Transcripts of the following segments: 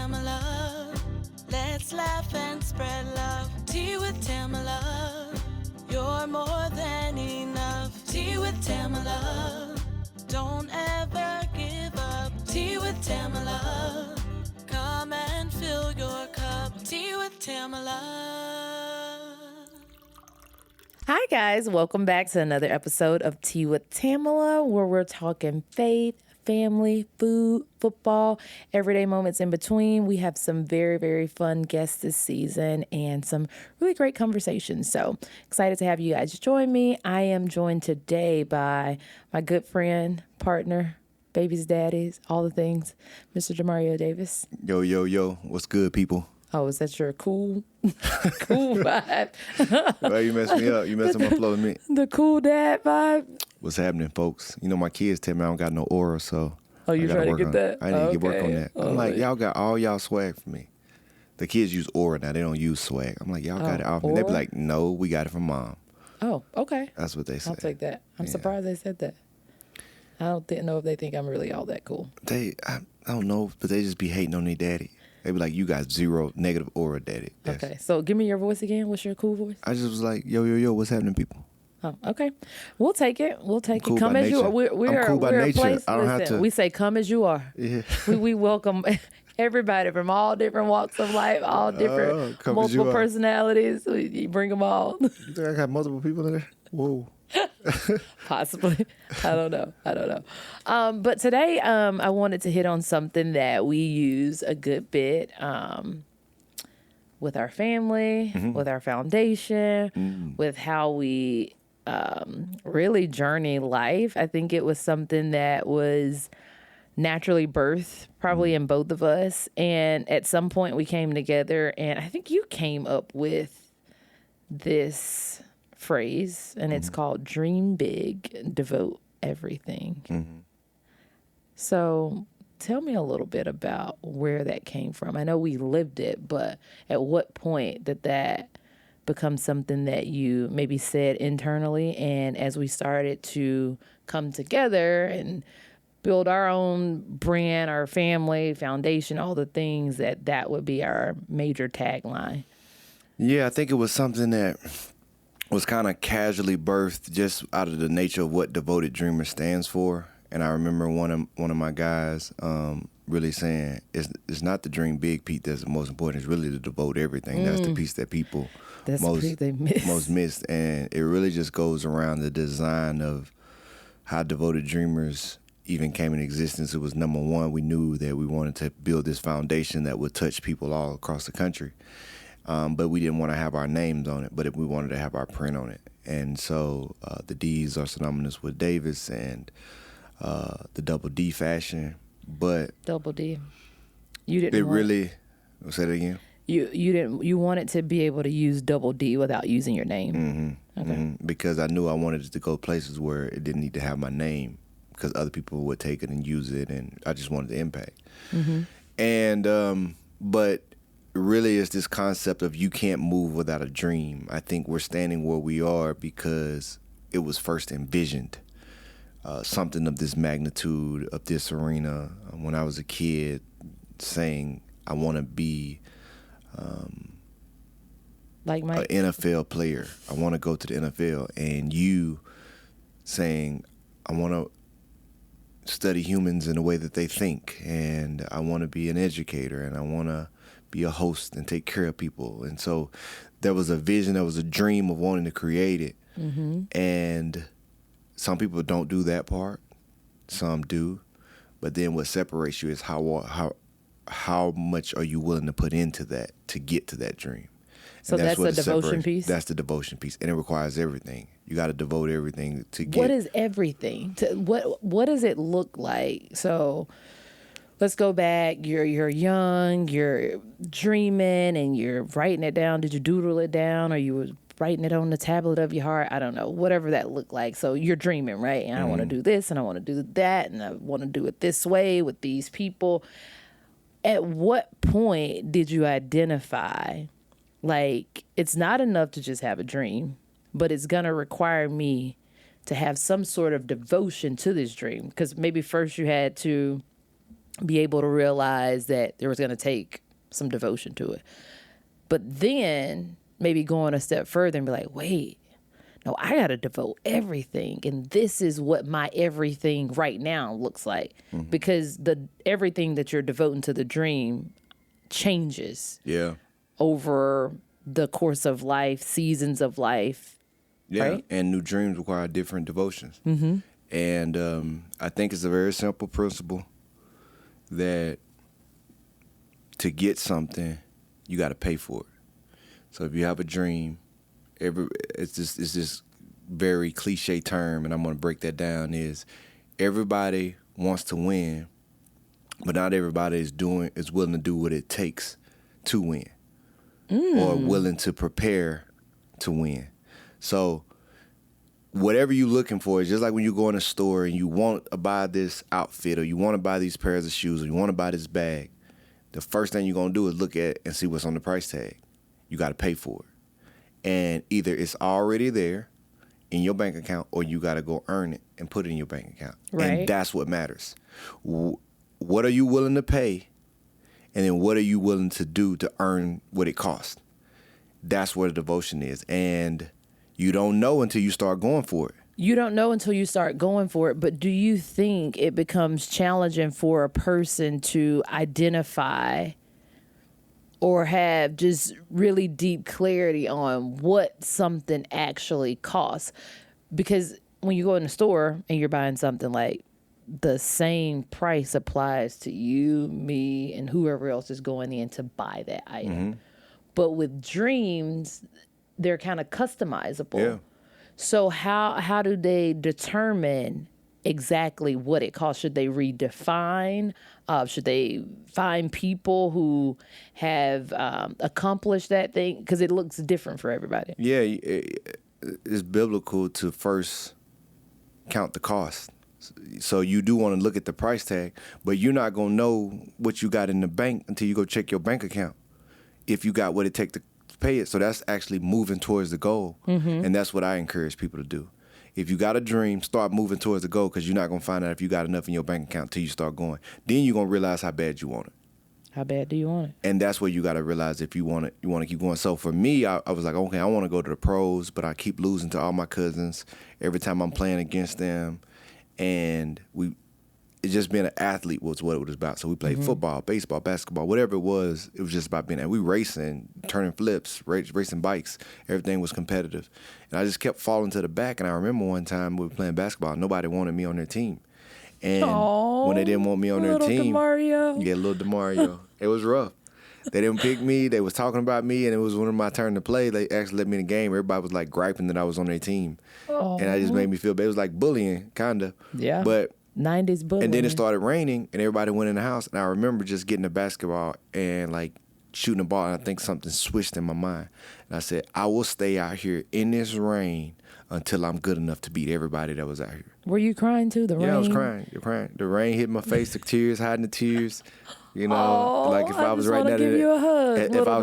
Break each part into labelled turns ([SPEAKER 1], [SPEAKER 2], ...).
[SPEAKER 1] Tamela. Let's laugh and spread love. Tea with Tamela. You're more than enough. Tea with Tamela. Don't ever give up. Tea with Tamela. Come and fill your cup. Tea with Tamela.
[SPEAKER 2] Hi guys, welcome back to another episode of Tea with Tamela, where we're talking faith, family, food, football, everyday moments in between. We have some very, very fun guests this season and some really great conversations. So excited to have you guys join me. I am joined today by my good friend, partner, baby's daddies, all the things, Mr. Demario Davis.
[SPEAKER 3] Yo, yo, yo. What's good, people?
[SPEAKER 2] Oh, is that your cool vibe?
[SPEAKER 3] Well, you messed me up. You messed up my flow with me.
[SPEAKER 2] The cool dad vibe?
[SPEAKER 3] What's happening, folks? You know, my kids tell me I don't got no aura, so
[SPEAKER 2] Oh, you trying to get that?
[SPEAKER 3] I need to get work on
[SPEAKER 2] Okay.
[SPEAKER 3] that. I'm like, y'all got all y'all swag for me. The kids use aura now. They don't use swag. I'm like, y'all got it off me. They be
[SPEAKER 2] aura?
[SPEAKER 3] like, no, we got it from mom.
[SPEAKER 2] Oh, okay.
[SPEAKER 3] That's what they say.
[SPEAKER 2] I'll take that. I'm
[SPEAKER 3] Yeah.
[SPEAKER 2] surprised they said that. I don't know if they think I'm really all that cool.
[SPEAKER 3] I don't know, but they just be hating on their daddy. They be like, you got zero negative aura, daddy.
[SPEAKER 2] Okay, so give me your voice again. What's your cool voice?
[SPEAKER 3] I just was like, yo, yo, yo, what's happening, people?
[SPEAKER 2] Oh, okay. We'll take it. We'll take
[SPEAKER 3] Cool
[SPEAKER 2] it. Come
[SPEAKER 3] by
[SPEAKER 2] as you
[SPEAKER 3] nature.
[SPEAKER 2] are. We're
[SPEAKER 3] I'm cool by
[SPEAKER 2] we're a
[SPEAKER 3] nature.
[SPEAKER 2] place.
[SPEAKER 3] I don't have
[SPEAKER 2] Listen,
[SPEAKER 3] to-
[SPEAKER 2] we say come as you are.
[SPEAKER 3] Yeah.
[SPEAKER 2] We welcome everybody from all different walks of life, all different
[SPEAKER 3] come as you
[SPEAKER 2] multiple
[SPEAKER 3] are.
[SPEAKER 2] personalities. You bring them all.
[SPEAKER 3] You think I got multiple people in there? Whoa.
[SPEAKER 2] Possibly. I don't know. But today, I wanted to hit on something that we use a good bit with our family, with our foundation, with how we really journey life. I think it was something that was naturally birthed probably in both of us. And at some point we came together, and I think you came up with this phrase, and it's called dream big, devote everything. So tell me a little bit about where that came from. I know we lived it, but at what point did that become something that you maybe said internally, and as we started to come together and build our own brand, our family, foundation, all the things, that would be our major tagline?
[SPEAKER 3] Yeah, I think it was something that was kind of casually birthed just out of the nature of what Devoted Dreamer stands for. And I remember one of my guys really saying, it's not the dream big, Pete, that's the most important. It's really to devote everything. That's the piece that people
[SPEAKER 2] That's the piece they miss.
[SPEAKER 3] most missed. And it really just goes around the design of how Devoted Dreamers even came in existence. It was, number one, we knew that we wanted to build this foundation that would touch people all across the country. But we didn't want to have our names on it, but we wanted to have our print on it. And so the D's are synonymous with Davis and the double D fashion. But
[SPEAKER 2] Double D. You didn't
[SPEAKER 3] they
[SPEAKER 2] want,
[SPEAKER 3] really, say that again?
[SPEAKER 2] you wanted to be able to use double D without using your name. Okay.
[SPEAKER 3] Because I knew I wanted it to go places where it didn't need to have my name, because other people would take it and use it, and I just wanted the impact. And but really it's this concept of you can't move without a dream. I think we're standing where we are because it was first envisioned, something of this magnitude, of this arena, when I was a kid, saying I want to be
[SPEAKER 2] Like
[SPEAKER 3] an
[SPEAKER 2] Mike.
[SPEAKER 3] NFL player. I want to go to the NFL. And you saying, I want to study humans in the way that they think. And I want to be an educator. And I want to be a host and take care of people. And so there was a vision, there was a dream of wanting to create it. And some people don't do that part. Some do. But then what separates you is how much are you willing to put into that to get to that dream.
[SPEAKER 2] So
[SPEAKER 3] And
[SPEAKER 2] that's
[SPEAKER 3] what
[SPEAKER 2] the
[SPEAKER 3] it
[SPEAKER 2] devotion
[SPEAKER 3] separates.
[SPEAKER 2] piece?
[SPEAKER 3] That's the devotion piece. And it requires everything. You got to devote everything to get.
[SPEAKER 2] What is everything? What does it look like? So let's go back. You're young, you're dreaming, and you're writing it down. Did you doodle it down, or you were writing it on the tablet of your heart? I don't know. Whatever that looked like. So you're dreaming, right? And I want to do this, and I want to do that, and I want to do it this way with these people. At what point did you identify, like, it's not enough to just have a dream, but it's going to require me to have some sort of devotion to this dream? Because maybe first you had to be able to realize that there was going to take some devotion to it. But then maybe going a step further and be like, wait, no, I got to devote everything. And this is what my everything right now looks like. Because the everything that you're devoting to the dream changes over the course of life, seasons of life.
[SPEAKER 3] Yeah,
[SPEAKER 2] right?
[SPEAKER 3] And new dreams require different devotions. And I think it's a very simple principle that to get something, you got to pay for it. So if you have a dream, it's this very cliche term, and I'm going to break that down, is everybody wants to win, but not everybody is willing to do what it takes to win or willing to prepare to win. So whatever you're looking for is just like when you go in a store and you want to buy this outfit or you want to buy these pairs of shoes or you want to buy this bag. The first thing you're going to do is look at and see what's on the price tag. You got to pay for it. And either it's already there in your bank account or you got to go earn it and put it in your bank account.
[SPEAKER 2] Right.
[SPEAKER 3] And that's what matters. What are you willing to pay? And then what are you willing to do to earn what it costs? That's where the devotion is. And you don't know until you start going for it.
[SPEAKER 2] You don't know until you start going for it, but do you think it becomes challenging for a person to identify or have just really deep clarity on what something actually costs? Because when you go in the store and you're buying something, like the same price applies to you, me, and whoever else is going in to buy that item. But with dreams, they're kind of customizable.
[SPEAKER 3] Yeah.
[SPEAKER 2] So how do they determine exactly what it costs? Should they redefine? Should they find people who have accomplished that thing? Because it looks different for everybody.
[SPEAKER 3] Yeah, it's biblical to first count the cost. So you do want to look at the price tag, but you're not going to know what you got in the bank until you go check your bank account, if you got what it takes to pay it. So that's actually moving towards the goal. And that's what I encourage people to do. If you got a dream, start moving towards the goal, because you're not going to find out if you got enough in your bank account until you start going. Then you're going to realize how bad you want it.
[SPEAKER 2] How bad do you want it?
[SPEAKER 3] And that's where you got to realize if you want it, you want to keep going. So for me, I was like, okay, I want to go to the pros, but I keep losing to all my cousins every time I'm playing against them. And it's just being an athlete was what it was about. So we played football, baseball, basketball, whatever it was just about being. And we racing, turning flips, racing bikes. Everything was competitive. And I just kept falling to the back. And I remember one time we were playing basketball. Nobody wanted me on their team. And when they didn't want me on their team.
[SPEAKER 2] Demario.
[SPEAKER 3] Yeah, little Demario. It was rough. They didn't pick me. They was talking about me, and it was when my turn to play. They actually let me in the game. Everybody was like griping that I was on their team. And that just made me feel bad. It was like bullying, kind of.
[SPEAKER 2] Yeah.
[SPEAKER 3] But
[SPEAKER 2] 90s bullying.
[SPEAKER 3] and then it started raining, and everybody went in the house. And I remember just getting a basketball and like shooting the ball, and I think something switched in my mind. And I said, I will stay out here in this rain until I'm good enough to beat everybody that was out here.
[SPEAKER 2] Were you crying too? The rain?
[SPEAKER 3] Yeah, I was crying. You're crying. The rain hit my face, the tears, hiding the tears. You know, like if I was writing that, if I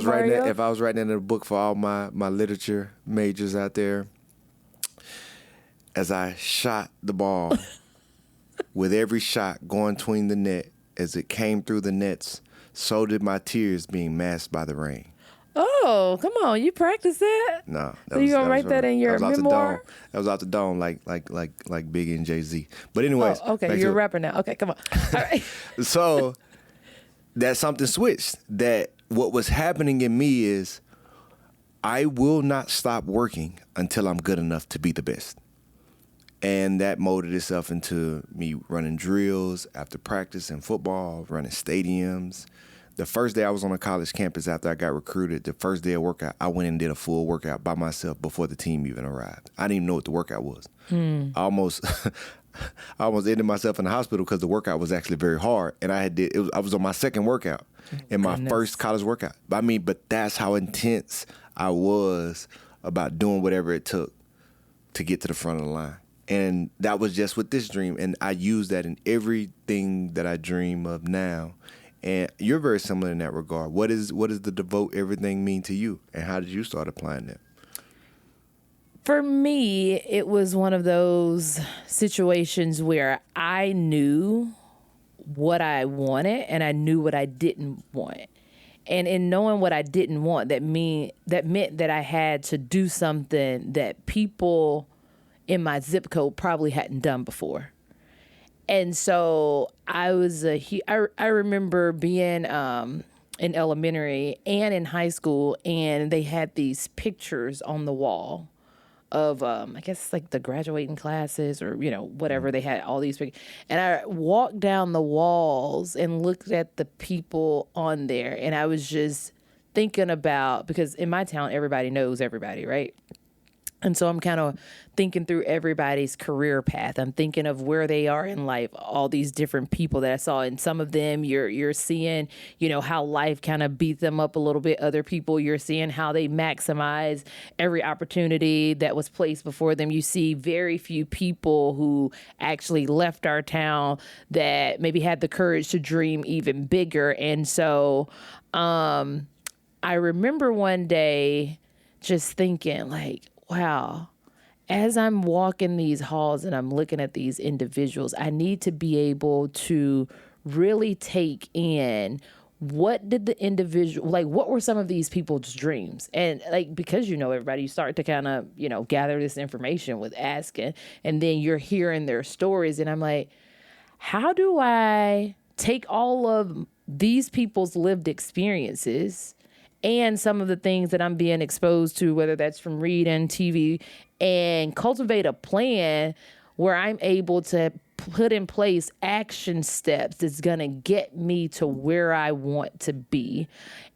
[SPEAKER 3] was writing in a book for all my literature majors out there, as I shot the ball, with every shot going between the net, as it came through the nets, so did my tears being masked by the rain.
[SPEAKER 2] Oh, come on! You practice that?
[SPEAKER 3] No,
[SPEAKER 2] So you gonna write that in your memoir?
[SPEAKER 3] That was out the dome, like Biggie and Jay-Z. But anyways,
[SPEAKER 2] okay, you're a rapper now. Okay, come on. All right.
[SPEAKER 3] So that something switched. That what was happening in me is I will not stop working until I'm good enough to be the best. And that molded itself into me running drills after practice in football, running stadiums. The first day I was on a college campus after I got recruited, the first day of workout, I went and did a full workout by myself before the team even arrived. I didn't even know what the workout was. I almost ended myself in the hospital because the workout was actually very hard. And I was on my second workout in my first college workout. But that's how intense I was about doing whatever it took to get to the front of the line. And that was just with this dream. And I use that in everything that I dream of now. And you're very similar in that regard. What does the Devote Everything mean to you? And how did you start applying that?
[SPEAKER 2] For me, it was one of those situations where I knew what I wanted and I knew what I didn't want. And in knowing what I didn't want, that meant that I had to do something that people in my zip code probably hadn't done before. And so I remember being in elementary and in high school, and they had these pictures on the wall of I guess like the graduating classes or whatever. They had all these pictures, and I walked down the walls and looked at the people on there, and I was just thinking about, because in my town everybody knows everybody, right? And so I'm kind of thinking through everybody's career path. I'm thinking of where they are in life, all these different people that I saw. And some of them you're seeing, how life kind of beat them up a little bit. Other people, you're seeing how they maximize every opportunity that was placed before them. You see very few people who actually left our town that maybe had the courage to dream even bigger. And so I remember one day just thinking like, wow, as I'm walking these halls and I'm looking at these individuals, I need to be able to really take in what did the individual, like, what were some of these people's dreams? And like, because everybody, you start to kind of, gather this information with asking, and then you're hearing their stories. And I'm like, how do I take all of these people's lived experiences and some of the things that I'm being exposed to, whether that's from reading, TV, and cultivate a plan where I'm able to put in place action steps that's going to get me to where I want to be.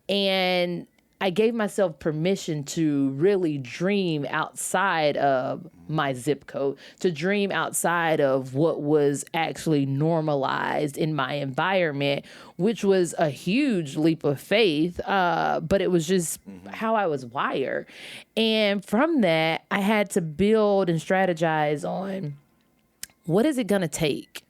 [SPEAKER 2] And I gave myself permission to really dream outside of my zip code, to dream outside of what was actually normalized in my environment, which was a huge leap of faith, but it was just how I was wired. And from that, I had to build and strategize on what is it going to take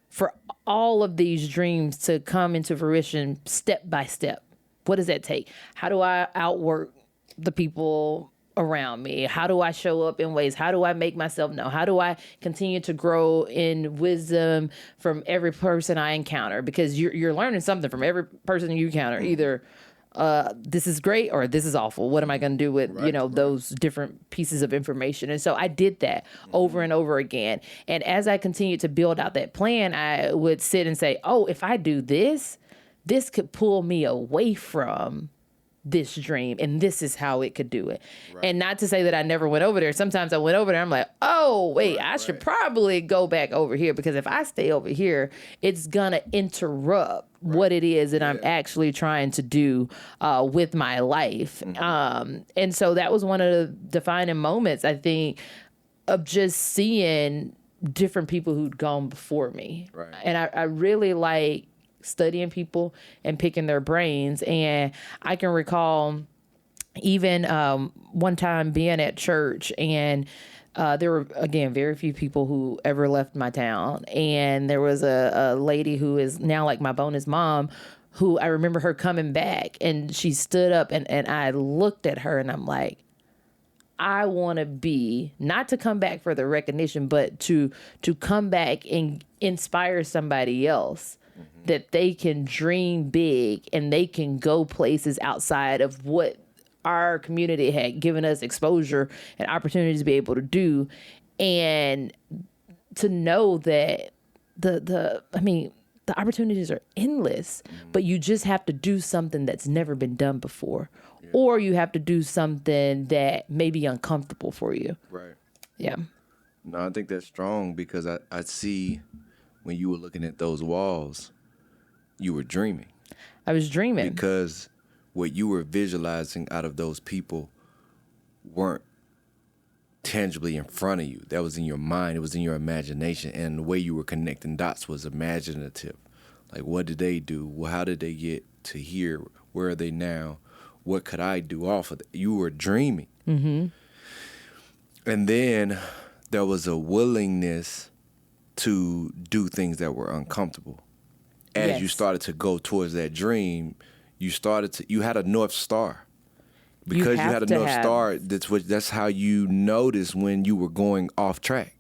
[SPEAKER 2] for all of these dreams to come into fruition step by step. What does that take? How do I outwork the people around me? How do I show up in ways? How do I make myself known? How do I continue to grow in wisdom from every person I encounter? Because you're learning something from every person you encounter. Either this is great or this is awful. What am I going to do with, those different pieces of information? And so I did that over and over again. And as I continued to build out that plan, I would sit and say, oh, if I do this could pull me away from this dream, and this is how it could do it. Right. And not to say that I never went over there. Sometimes I went over there, I'm like, oh, wait, I should probably go back over here, because if I stay over here, it's going to interrupt what it is that I'm actually trying to do with my life. And so that was one of the defining moments, I think, of just seeing different people who'd gone before me. Right. And I really like studying people and picking their brains. And I can recall even one time being at church, and there were, again, very few people who ever left my town. And there was a lady who is now like my bonus mom, who I remember her coming back, and she stood up, and I looked at her and I'm like, I want to be, not to come back for the recognition, but to come back and inspire somebody else that they can dream big and they can go places outside of what our community had given us exposure and opportunities to be able to do. And to know that the opportunities are endless, but you just have to do something that's never been done before, or you have to do something that may be uncomfortable for you. Right. Yeah.
[SPEAKER 3] No, I think that's strong, because I see when you were looking at those walls, you were dreaming.
[SPEAKER 2] I was dreaming.
[SPEAKER 3] Because what you were visualizing out of those people weren't tangibly in front of you. That was in your mind. It was in your imagination. And the way you were connecting dots was imaginative. Like, what did they do? Well, how did they get to here? Where are they now? What could I do off of that? You were dreaming. Mm-hmm. And then there was a willingness to do things that were uncomfortable. As you started to go towards that dream, you had a North Star. Because you had a North Star, that's how you noticed when you were going off track.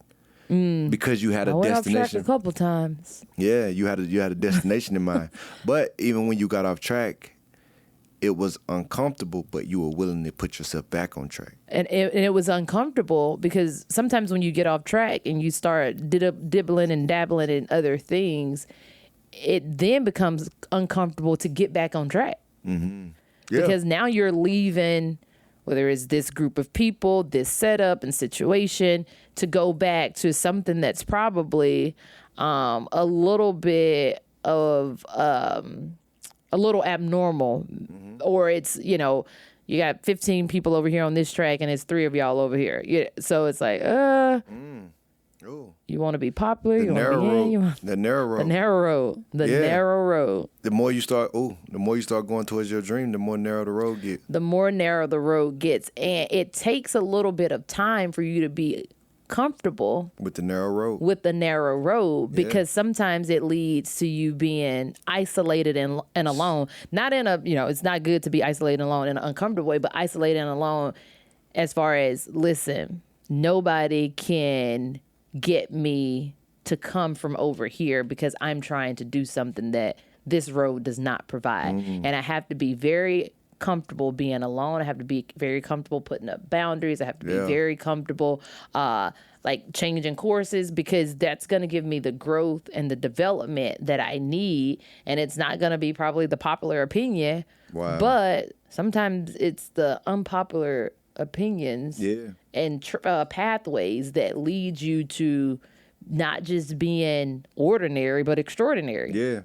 [SPEAKER 3] because you had a
[SPEAKER 2] I went off track
[SPEAKER 3] destination.
[SPEAKER 2] a couple times.
[SPEAKER 3] Yeah, you had a destination in mind. But even when you got off track, it was uncomfortable, but you were willing to put yourself back on track.
[SPEAKER 2] And it was uncomfortable because sometimes when you get off track and you start dibbling and dabbling in other things, it then becomes uncomfortable to get back on track.
[SPEAKER 3] Mm-hmm. Yeah.
[SPEAKER 2] Because now you're leaving, whether it's this group of people, this setup and situation, to go back to something that's probably a little bit of a little abnormal, or it's, you got 15 people over here on this track and it's 3 of y'all over here. Yeah, so it's like, you want to be popular, you want to be in,
[SPEAKER 3] the narrow road.
[SPEAKER 2] The narrow road.
[SPEAKER 3] The more you start going towards your dream, the more narrow the road gets.
[SPEAKER 2] The more narrow the road gets, and it takes a little bit of time for you to be comfortable
[SPEAKER 3] with the narrow road.
[SPEAKER 2] Because sometimes it leads to you being isolated and alone. Not in a, it's not good to be isolated and alone in an uncomfortable way, but isolated and alone as far as, listen, nobody can get me to come from over here because I'm trying to do something that this road does not provide. And I have to be very comfortable being alone. I have to be very comfortable putting up boundaries. I have to be very comfortable like changing courses, because that's going to give me the growth and the development that I need. And it's not going to be probably the popular opinion, but sometimes it's the unpopular opinions and pathways that lead you to not just being ordinary, but extraordinary.
[SPEAKER 3] Yeah.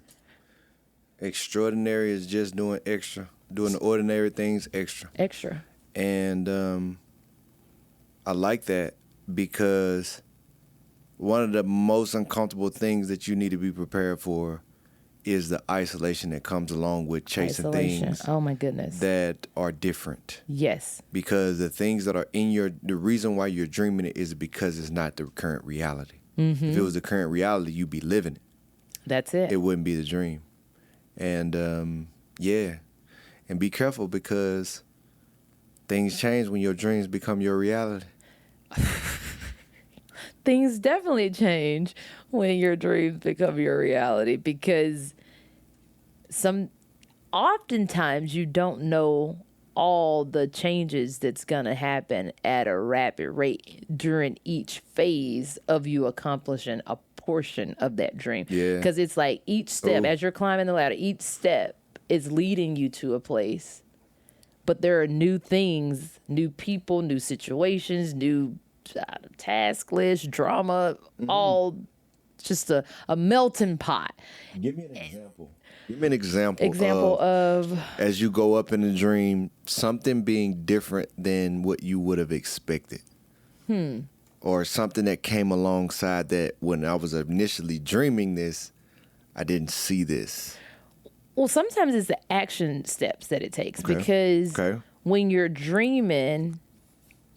[SPEAKER 3] Extraordinary is just doing extra. Doing the ordinary things extra. And I like that, because one of the most uncomfortable things that you need to be prepared for is the isolation that comes along with chasing things.
[SPEAKER 2] Oh my goodness.
[SPEAKER 3] That are different.
[SPEAKER 2] Yes.
[SPEAKER 3] Because the things that are the reason why you're dreaming it is because it's not the current reality.
[SPEAKER 2] Mm-hmm.
[SPEAKER 3] If it was the current reality, you'd be living it.
[SPEAKER 2] That's it.
[SPEAKER 3] It wouldn't be the dream. And and be careful, because things change when your dreams become your reality.
[SPEAKER 2] Things definitely change when your dreams become your reality, because oftentimes you don't know all the changes that's going to happen at a rapid rate during each phase of you accomplishing a portion of that dream.
[SPEAKER 3] Yeah.
[SPEAKER 2] Because it's like each step, as you're climbing the ladder, each step is leading you to a place. But there are new things, new people, new situations, new task list, drama, all just a melting pot.
[SPEAKER 3] Give me an example. Give me an example
[SPEAKER 2] of
[SPEAKER 3] as you go up in the dream, something being different than what you would have expected. Or something that came alongside that when I was initially dreaming this, I didn't see this.
[SPEAKER 2] Well, sometimes it's the action steps that it takes, because when you're dreaming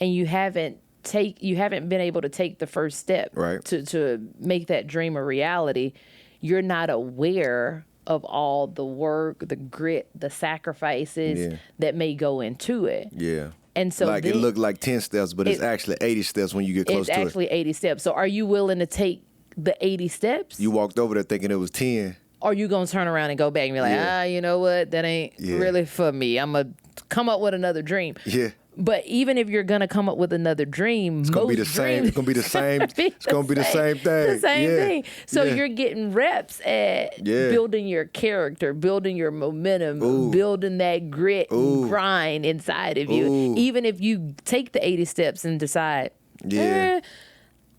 [SPEAKER 2] and you haven't been able to take the first step to make that dream a reality, you're not aware of all the work, the grit, the sacrifices that may go into it.
[SPEAKER 3] Yeah.
[SPEAKER 2] And so
[SPEAKER 3] it looked like 10 steps, but it's actually 80 steps when you get close to it.
[SPEAKER 2] It's actually 80 steps. So are you willing to take the 80 steps?
[SPEAKER 3] You walked over there thinking it was 10.
[SPEAKER 2] Or you going to turn around and go back and be like, you know what? That ain't really for me. I'm going to come up with another dream.
[SPEAKER 3] Yeah.
[SPEAKER 2] But even if you're going to come up with another dream,
[SPEAKER 3] it's going to be the same. It's going to be the same. It's going to be the same thing.
[SPEAKER 2] The same thing. So you're getting reps at building your character, building your momentum, building that grit and grind inside of you. Even if you take the 80 steps and decide, I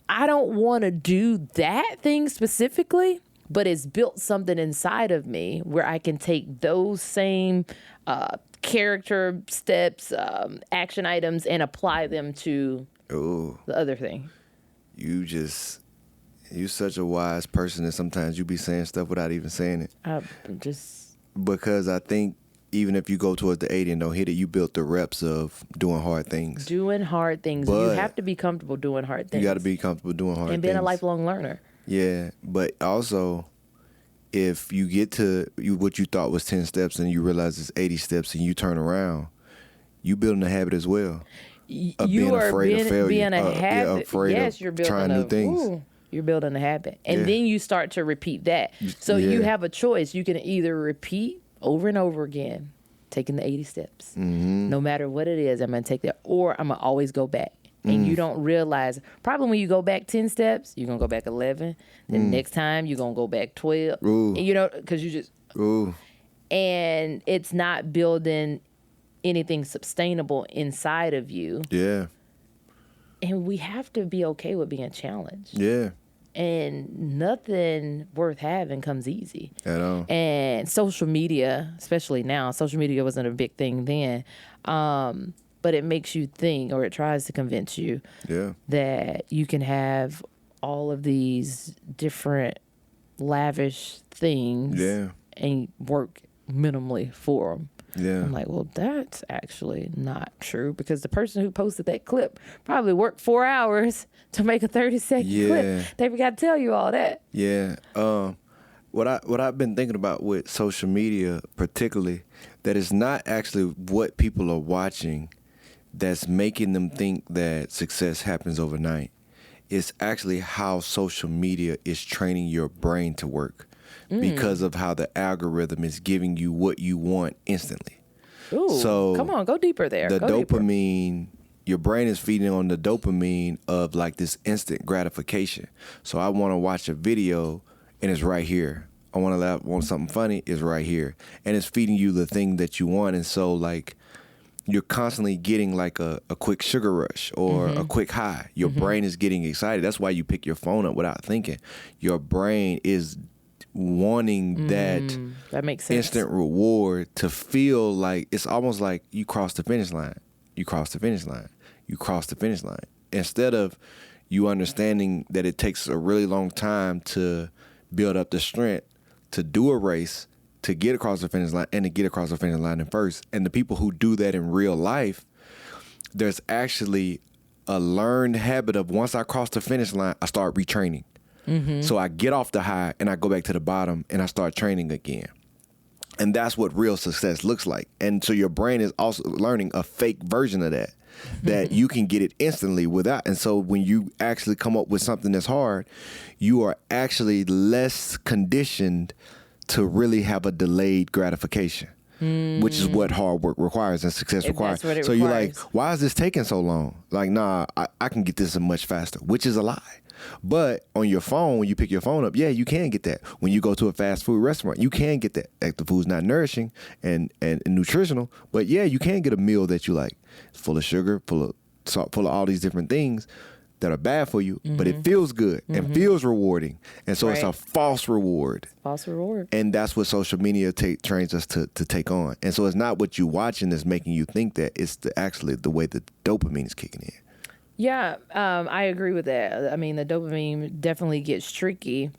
[SPEAKER 2] don't want to do that thing specifically, but it's built something inside of me where I can take those same character steps, action items, and apply them to the other thing. You
[SPEAKER 3] such a wise person that sometimes you be saying stuff without even saying it. Because I think even if you go towards the 80 and don't hit it, you built the reps of doing hard things.
[SPEAKER 2] Doing hard things.
[SPEAKER 3] But
[SPEAKER 2] you have to be comfortable doing hard things.
[SPEAKER 3] You got to be comfortable doing hard things.
[SPEAKER 2] And being a lifelong learner.
[SPEAKER 3] Yeah, but also, if you get to what you thought was 10 steps and you realize it's 80 steps and you turn around, you building a habit as well.
[SPEAKER 2] you are
[SPEAKER 3] afraid of failure.
[SPEAKER 2] being a habit.
[SPEAKER 3] Afraid
[SPEAKER 2] Yes,
[SPEAKER 3] of
[SPEAKER 2] you're building
[SPEAKER 3] trying new things.
[SPEAKER 2] You're building a habit. And
[SPEAKER 3] Yeah.
[SPEAKER 2] then you start to repeat that. So you have a choice. You can either repeat over and over again, taking the 80 steps. No matter what it is, I'm going to take that. Or I'm going to always go back. And you don't realize, probably when you go back 10 steps, you're going to go back 11. Then next time, you're going to go back 12.
[SPEAKER 3] Ooh.
[SPEAKER 2] And, because you just...
[SPEAKER 3] Ooh.
[SPEAKER 2] And it's not building anything sustainable inside of you.
[SPEAKER 3] Yeah.
[SPEAKER 2] And we have to be okay with being challenged.
[SPEAKER 3] Yeah.
[SPEAKER 2] And nothing worth having comes easy.
[SPEAKER 3] At all.
[SPEAKER 2] And social media, especially now, social media wasn't a big thing then. But it makes you think, or it tries to convince you that you can have all of these different lavish things and work minimally for them.
[SPEAKER 3] Yeah.
[SPEAKER 2] I'm like, well, that's actually not true, because the person who posted that clip probably worked 4 hours to make a 30-second clip. They forgot to tell you all that.
[SPEAKER 3] Yeah. What I've been thinking about with social media, particularly, that it's not actually what people are watching that's making them think that success happens overnight. It's actually how social media is training your brain to work. Because of how the algorithm is giving you what you want instantly.
[SPEAKER 2] Ooh,
[SPEAKER 3] so
[SPEAKER 2] come on, go deeper there.
[SPEAKER 3] The
[SPEAKER 2] go
[SPEAKER 3] dopamine, your brain is feeding on the dopamine of like this instant gratification. So I want to watch a video and it's right here. I want something funny, it's right here. And it's feeding you the thing that you want. And so like you're constantly getting like a quick sugar rush or a quick high. Your brain is getting excited. That's why you pick your phone up without thinking. Your brain is wanting that
[SPEAKER 2] makes sense.
[SPEAKER 3] Instant reward to feel like it's almost like you crossed the finish line. You crossed the finish line. You crossed the finish line. Instead of you understanding that it takes a really long time to build up the strength to do a race, to get across the finish line, and to get across the finish line in first. And the people who do that in real life, there's actually a learned habit of once I cross the finish line, I start retraining. So I get off the high and I go back to the bottom and I start training again. And that's what real success looks like. And so your brain is also learning a fake version of that you can get it instantly without. And so when you actually come up with something that's hard, you are actually less conditioned to really have a delayed gratification. Which is what hard work requires and success requires.
[SPEAKER 2] That's what it
[SPEAKER 3] so
[SPEAKER 2] requires.
[SPEAKER 3] You're like, why is this taking so long? Like, nah, I can get this much faster, which is a lie. But on your phone, when you pick your phone up, yeah, you can get that. When you go to a fast food restaurant, you can get that. Like, the food's not nourishing and nutritional, but yeah, you can get a meal that you like. It's full of sugar, full of salt, full of all these different things that are bad for you, but it feels good and feels rewarding. And so it's a false reward.
[SPEAKER 2] False reward.
[SPEAKER 3] And that's what social media trains us to take on. And so it's not what you're watching that's making you think that. It's actually the way that dopamine is kicking in.
[SPEAKER 2] Yeah, I agree with that. I mean, the dopamine definitely gets tricky.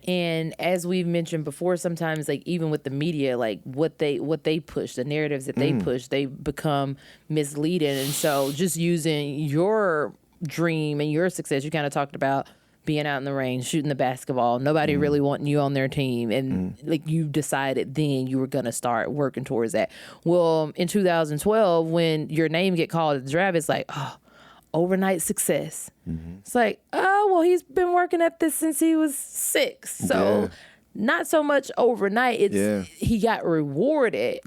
[SPEAKER 2] And as we've mentioned before, sometimes like even with the media, like what they push, the narratives that they push, they become misleading. And so just using your dream and your success, you kind of talked about being out in the rain, shooting the basketball, nobody really wanting you on their team. And like you decided then you were going to start working towards that. Well, in 2012, when your name get called at the draft, it's like, oh, overnight success. It's like, oh, well, he's been working at this since he was 6. So not so much overnight. It's he got rewarded,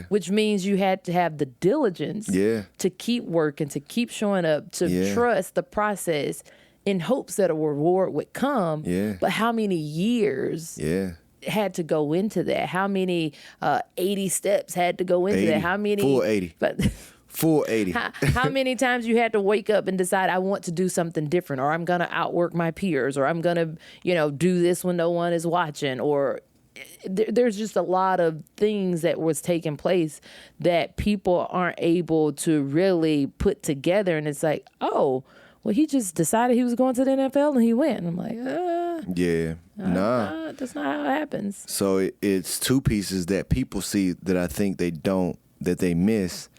[SPEAKER 2] which means you had to have the diligence to keep working, to keep showing up, to trust the process in hopes that a reward would come. But how many years had to go into that? How many 80 steps had to go into that? How many?
[SPEAKER 3] Full 80.
[SPEAKER 2] But
[SPEAKER 3] Full 80.
[SPEAKER 2] How many times you had to wake up and decide, I want to do something different, or I'm going to outwork my peers, or I'm going to, do this when no one is watching, or there's just a lot of things that was taking place that people aren't able to really put together. And it's like, oh, well, he just decided he was going to the NFL and he went. And I'm like, nah. That's not how it happens.
[SPEAKER 3] So it's two pieces that people see that I think that they miss.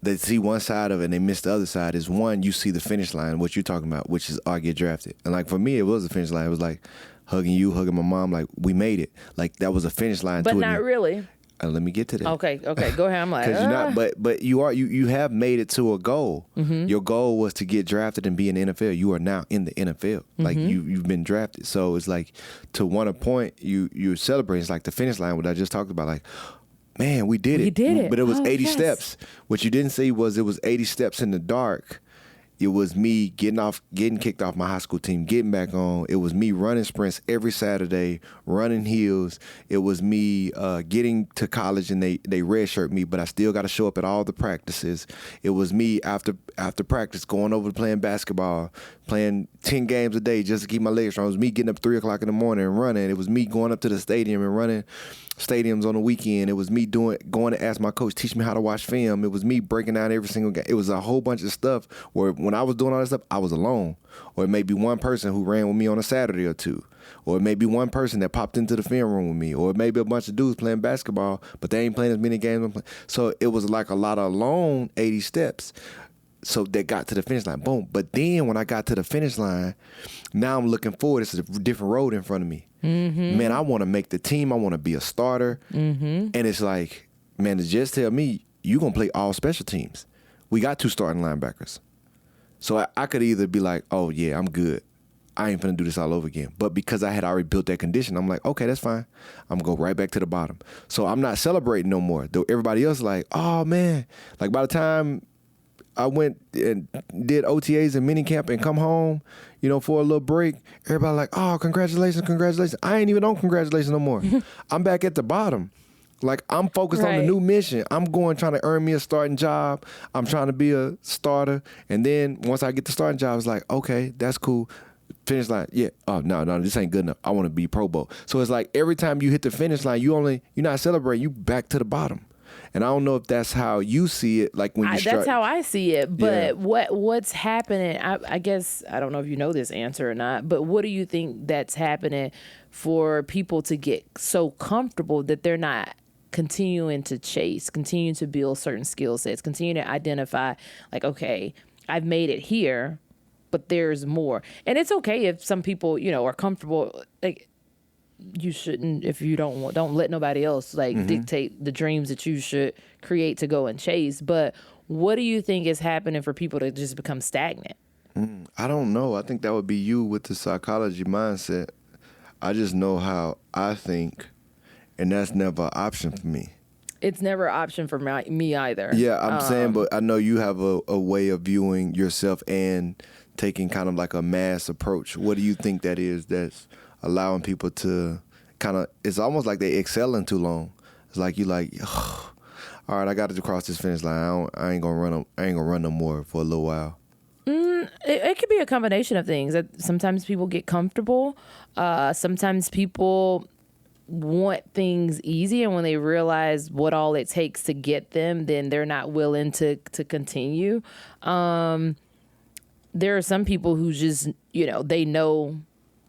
[SPEAKER 3] They see one side of it and they miss the other side. Is one, you see the finish line, what you're talking about, which is I get drafted. And like for me, it was the finish line. It was like hugging you, hugging my mom, like we made it. Like that was a finish line.
[SPEAKER 2] But not really.
[SPEAKER 3] let me get to that.
[SPEAKER 2] Okay, go ahead. I'm like,
[SPEAKER 3] Because you're not, but you have made it to a goal. Your goal was to get drafted and be in the NFL. You are now in the NFL. Like you've been drafted. So it's like to want a point, you're celebrating. It's like the finish line, what I just talked about. Like, man, we did it.
[SPEAKER 2] We did it.
[SPEAKER 3] But it was 80
[SPEAKER 2] yes.
[SPEAKER 3] steps. What you didn't see was it was 80 steps in the dark. It was me getting kicked off my high school team, getting back on. It was me running sprints every Saturday, running hills. It was me getting to college and they redshirt me, but I still got to show up at all the practices. It was me after practice going over to playing basketball, playing 10 games a day just to keep my legs strong. It was me getting up 3 o'clock in the morning and running. It was me going up to the stadium and running stadiums on the weekend. It was me going to ask my coach, teach me how to watch film. It was me breaking down every single game. It was a whole bunch of stuff where when I was doing all this stuff, I was alone. Or it may be one person who ran with me on a Saturday or two. Or it may be one person that popped into the film room with me. Or it may be a bunch of dudes playing basketball, but they ain't playing as many games. I'm playing. So it was like a lot of alone 80 steps. So they got to the finish line, boom. But then when I got to the finish line, now I'm looking forward. It's a different road in front of me. Man, I want to make the team. I want to be a starter. And it's like, man, the Jets tell me, you going to play all special teams. We got 2 starting linebackers. So I could either be like, oh, yeah, I'm good. I ain't finna do this all over again. But because I had already built that condition, I'm like, okay, that's fine. I'm going to go right back to the bottom. So I'm not celebrating no more. Though everybody else like, oh, man. Like by the time I went and did OTAs and minicamp and come home, for a little break, everybody like, oh, congratulations. I ain't even on congratulations no more. I'm back at the bottom. Like, I'm focused on the new mission. I'm trying to earn me a starting job. I'm trying to be a starter. And then once I get the starting job, it's like, okay, that's cool. Finish line, yeah. Oh, no, this ain't good enough. I want to be Pro Bowl. So it's like every time you hit the finish line, you're not celebrating. You back to the bottom. And I don't know if that's how you see it, like when you start.
[SPEAKER 2] That's how I see it. But what's happening, I guess, I don't know if you know this answer or not, but what do you think that's happening for people to get so comfortable that they're not continuing to chase, continue to build certain skill sets, continue to identify, like, okay, I've made it here, but there's more. And it's okay if some people, are comfortable, like, you shouldn't, if you don't let nobody else dictate the dreams that you should create to go and chase. But what do you think is happening for people to just become stagnant?
[SPEAKER 3] I don't know. I think that would be you with the psychology mindset. I just know how I think, and that's never an option for me.
[SPEAKER 2] It's never an option for me either.
[SPEAKER 3] Yeah, I'm saying, but I know you have a way of viewing yourself and taking kind of like a mass approach. What do you think that is that's allowing people to kind of, it's almost like they excelling too long. It's like you like, all right, I got to cross this finish line. I ain't gonna run no more for a little while.
[SPEAKER 2] It could be a combination of things. Sometimes people get comfortable. Sometimes people want things easy, and when they realize what all it takes to get them, then they're not willing to continue. There are some people who just, they know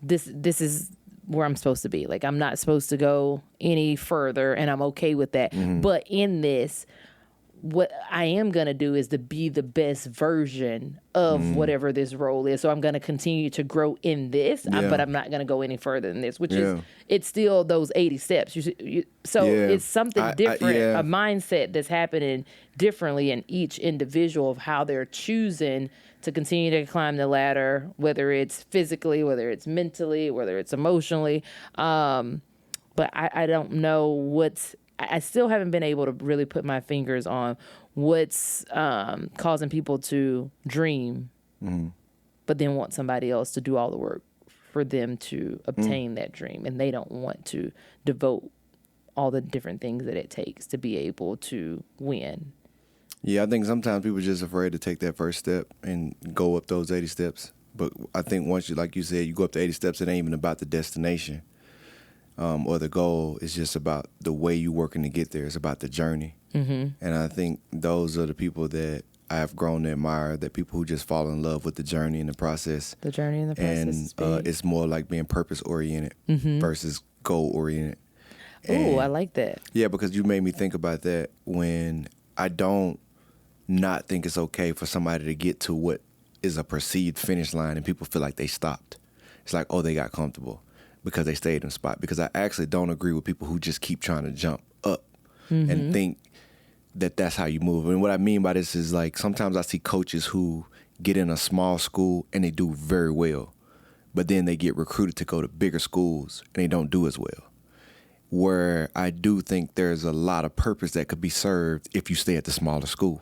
[SPEAKER 2] this is where I'm supposed to be. Like, I'm not supposed to go any further, and I'm okay with that. But in this, what I am going to do is to be the best version of whatever this role is. So I'm going to continue to grow in this, but I'm not going to go any further than this, which is, it's still those 80 steps. It's something different, a mindset that's happening differently in each individual of how they're choosing to continue to climb the ladder, whether it's physically, whether it's mentally, whether it's emotionally. But I don't know I still haven't been able to really put my fingers on what's causing people to dream, but then want somebody else to do all the work for them to obtain that dream. And they don't want to devote all the different things that it takes to be able to win.
[SPEAKER 3] Yeah, I think sometimes people are just afraid to take that first step and go up those 80 steps. But I think once you, like you said, you go up to 80 steps, it ain't even about the destination or the goal. It's just about the way you're working to get there. It's about the journey. And I think those are the people that I have grown to admire, that people who just fall in love with the journey and the process.
[SPEAKER 2] The journey and the process.
[SPEAKER 3] And it's more like being purpose-oriented versus goal-oriented.
[SPEAKER 2] Oh, I like that.
[SPEAKER 3] Yeah, because you made me think about that when I don't not think it's okay for somebody to get to what is a perceived finish line and people feel like they stopped. It's like, oh, they got comfortable because they stayed in the spot. Because I actually don't agree with people who just keep trying to jump up. and think that that's how you move. And what I mean by this is, like, sometimes I see coaches who get in a small school and they do very well, but then they get recruited to go to bigger schools and they don't do as well. Where I do think there's a lot of purpose that could be served if you stay at the smaller school.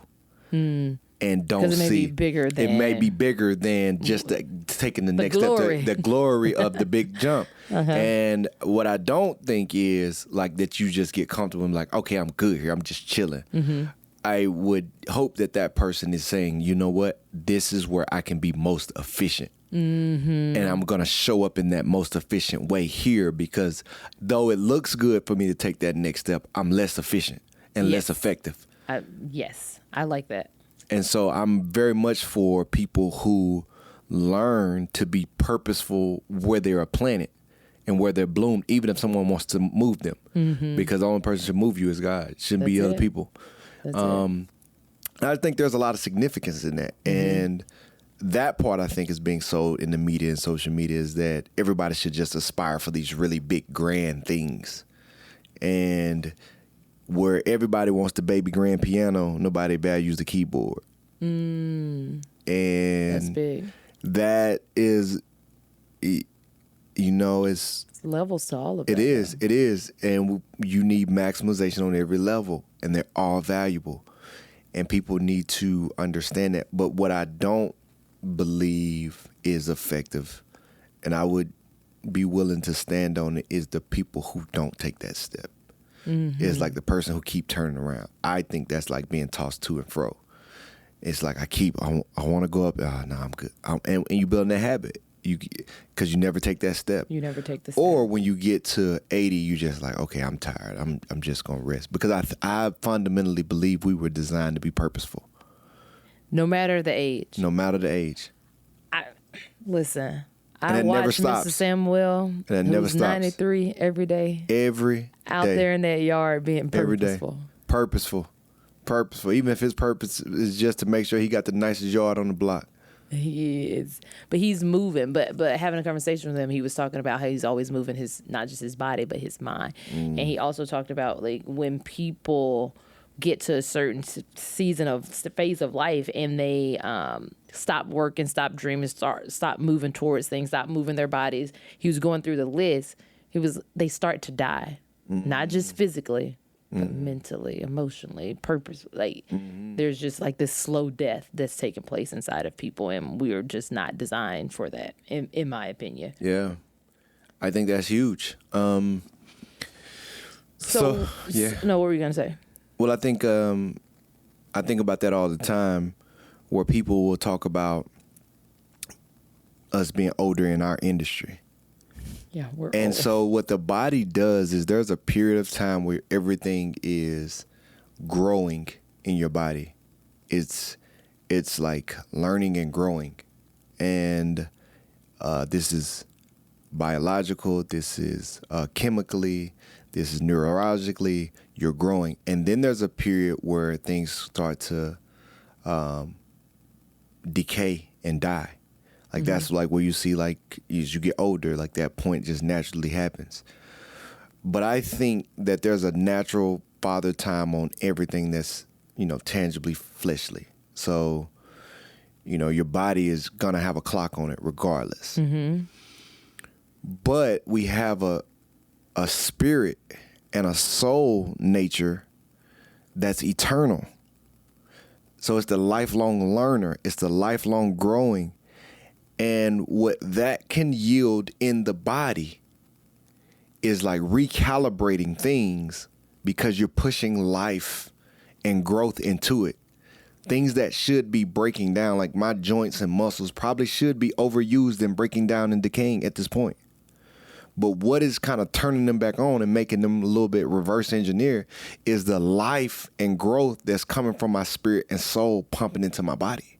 [SPEAKER 3] And don't
[SPEAKER 2] 'Cause it may
[SPEAKER 3] see
[SPEAKER 2] be bigger
[SPEAKER 3] it may be bigger than just taking the next
[SPEAKER 2] glory.
[SPEAKER 3] step, the glory of the big jump. And what I don't think is like that you just get comfortable and like, okay, I'm good here, I'm just chilling. I would hope that that person is saying, you know what, this is where I can be most efficient. And I'm going to show up in that most efficient way here, because though it looks good for me to take that next step, I'm less efficient and less effective.
[SPEAKER 2] Yes, I like that.
[SPEAKER 3] And so I'm very much for people who learn to be purposeful where they're planted and where they're bloomed, even if someone wants to move them. Because the only person who should move you is God. It shouldn't be other people. I think there's a lot of significance in that. And that part, I think, is being sold in the media and social media, is that everybody should just aspire for these really big, grand things. And where everybody wants the baby grand piano, nobody values the keyboard. And
[SPEAKER 2] That's big.
[SPEAKER 3] that is, you know, it's
[SPEAKER 2] levels to all of
[SPEAKER 3] it.
[SPEAKER 2] that.
[SPEAKER 3] It is. And you need maximization on every level, and they're all valuable. And people need to understand that. But what I don't believe is effective, and I would be willing to stand on it, is the people who don't take that step. It's like the person who keep turning around. I think that's like being tossed to and fro. It's like I want to go up. No, I'm good. And you build that habit, because you never take that step.
[SPEAKER 2] You never take the step.
[SPEAKER 3] Or when you get to 80, you just like, okay, I'm tired. I'm just gonna rest, because I fundamentally believe we were designed to be purposeful.
[SPEAKER 2] No matter the age.
[SPEAKER 3] No matter the age.
[SPEAKER 2] Listen.
[SPEAKER 3] And
[SPEAKER 2] I
[SPEAKER 3] it never
[SPEAKER 2] watch
[SPEAKER 3] stops.
[SPEAKER 2] Mr. Samuel,
[SPEAKER 3] And it never
[SPEAKER 2] who's
[SPEAKER 3] stops.
[SPEAKER 2] 93 every day.
[SPEAKER 3] Every
[SPEAKER 2] out
[SPEAKER 3] day.
[SPEAKER 2] there in that yard being
[SPEAKER 3] Every day.
[SPEAKER 2] purposeful.
[SPEAKER 3] Purposeful. Even if his purpose is just to make sure he got the nicest yard on the block.
[SPEAKER 2] He is, but he's moving. But having a conversation with him, he was talking about how he's always moving his, not just his body, but his mind. And he also talked about, like, when people get to a certain season of phase of life and they stop working, stop dreaming, stop moving towards things, stop moving their bodies. He was going through the list. They start to die, not just physically, but mentally, emotionally, purposely. There's just like this slow death that's taking place inside of people, and we are just not designed for that, in my opinion.
[SPEAKER 3] Yeah, I think that's huge.
[SPEAKER 2] No, what were you gonna say?
[SPEAKER 3] Well, I think about that all the time, where people will talk about us being older in our industry.
[SPEAKER 2] Yeah, we're
[SPEAKER 3] And
[SPEAKER 2] old.
[SPEAKER 3] so what the body does is there's a period of time where everything is growing in your body. It's like learning and growing. And this is biological, this is chemically, this is neurologically, you're growing. And then there's a period where things start to decay and die. Like that's like where you see, like, as you get older, like that point just naturally happens. But I think that there's a natural father time on everything that's, tangibly fleshly. So, your body is gonna have a clock on it regardless. But we have a spirit and a soul nature that's eternal. So it's the lifelong learner. It's the lifelong growing. And what that can yield in the body is like recalibrating things, because you're pushing life and growth into it. Things that should be breaking down, like my joints and muscles, probably should be overused and breaking down and decaying at this point. But what is kind of turning them back on and making them a little bit reverse engineer is the life and growth that's coming from my spirit and soul pumping into my body.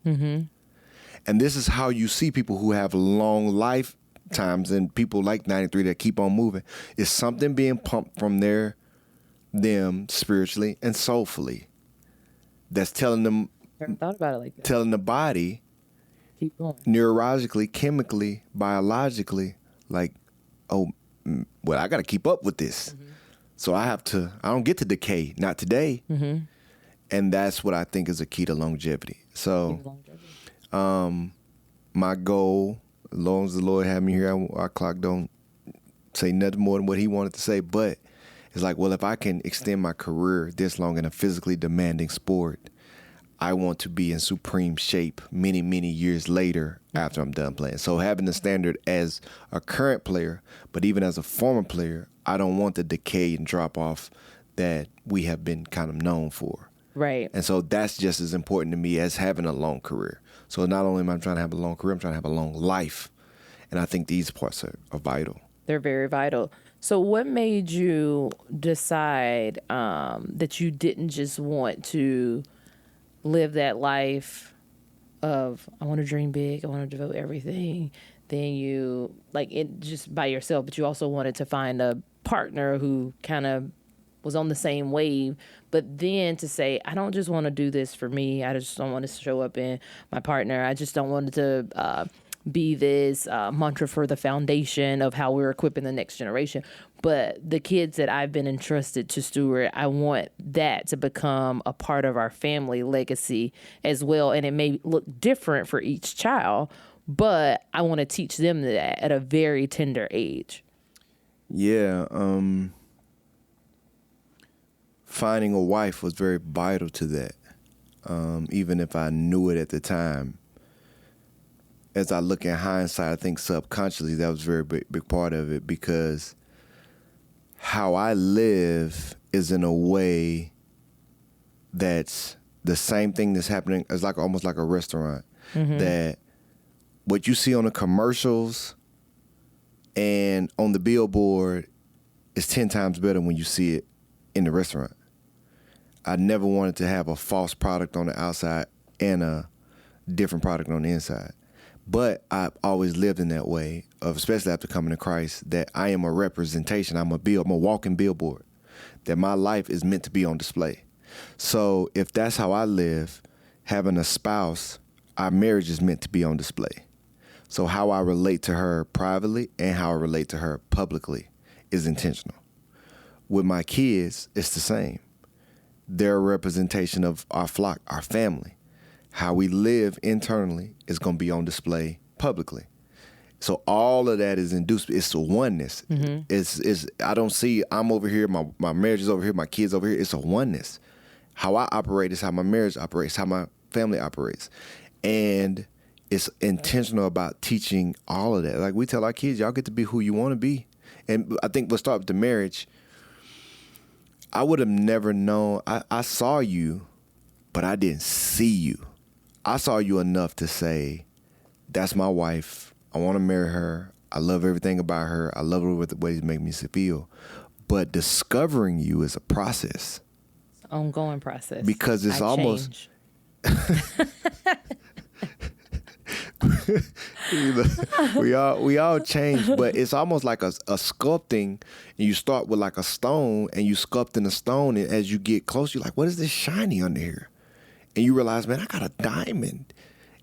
[SPEAKER 3] And this is how you see people who have long lifetimes and people like 93 that keep on moving. It's something being pumped from them spiritually and soulfully that's telling them,
[SPEAKER 2] Never thought about it like that.
[SPEAKER 3] telling the body,
[SPEAKER 2] Keep going.
[SPEAKER 3] neurologically, chemically, biologically, like, oh, well, I got to keep up with this. So I don't get to decay, not today.
[SPEAKER 2] Mm-hmm.
[SPEAKER 3] And that's what I think is a key to longevity. So my goal, as long as the Lord had me here, our clock don't say nothing more than what he wanted to say, but it's like, well, if I can extend my career this long in a physically demanding sport, I want to be in supreme shape many, many years later after I'm done playing. So having the standard as a current player, but even as a former player, I don't want the decay and drop off that we have been kind of known for.
[SPEAKER 2] Right.
[SPEAKER 3] And so that's just as important to me as having a long career. So not only am I trying to have a long career, I'm trying to have a long life. And I think these parts are vital.
[SPEAKER 2] They're very vital. So what made you decide that you didn't just want to live that life of, I want to dream big, I want to devote everything, then you, like, it just by yourself, but you also wanted to find a partner who kind of was on the same wave, but then to say, I don't just want to do this for me, I just don't want to show up in my partner, I just don't want it to be this mantra for the foundation of how we're equipping the next generation. But the kids that I've been entrusted to steward, I want that to become a part of our family legacy as well. And it may look different for each child, but I want to teach them that at a very tender age.
[SPEAKER 3] Yeah. Finding a wife was very vital to that. Even if I knew it at the time. As I look in hindsight, I think subconsciously that was a very big part of it, because how I live is in a way that's the same thing that's happening. It's like almost like a restaurant. Mm-hmm. That what you see on the commercials and on the billboard is 10 times better when you see it in the restaurant. I never wanted to have a false product on the outside and a different product on the inside. But I've always lived in that way, especially after coming to Christ, that I am a representation. I'm a walking billboard, that my life is meant to be on display. So if that's how I live, having a spouse, our marriage is meant to be on display. So how I relate to her privately and how I relate to her publicly is intentional. With my kids, it's the same. They're a representation of our flock, our family. How we live internally is going to be on display publicly. So all of that is induced. It's a oneness. Mm-hmm. It's I don't see, I'm over here, my marriage is over here, my kids over here. It's a oneness. How I operate is how my marriage operates, how my family operates. And it's intentional about teaching all of that. Like we tell our kids, y'all get to be who you want to be. And I think we'll start with the marriage. I would have never known. I saw you, but I didn't see you. I saw you enough to say, that's my wife. I want to marry her. I love everything about her. I love her with the way you make me feel. But discovering you is a process.
[SPEAKER 2] It's an ongoing process.
[SPEAKER 3] Because it's almost... we all change, but it's almost like a sculpting, and you start with like a stone and you sculpt in a stone, and as you get closer, you're like, what is this shiny under here? And you realize, man, I got a diamond.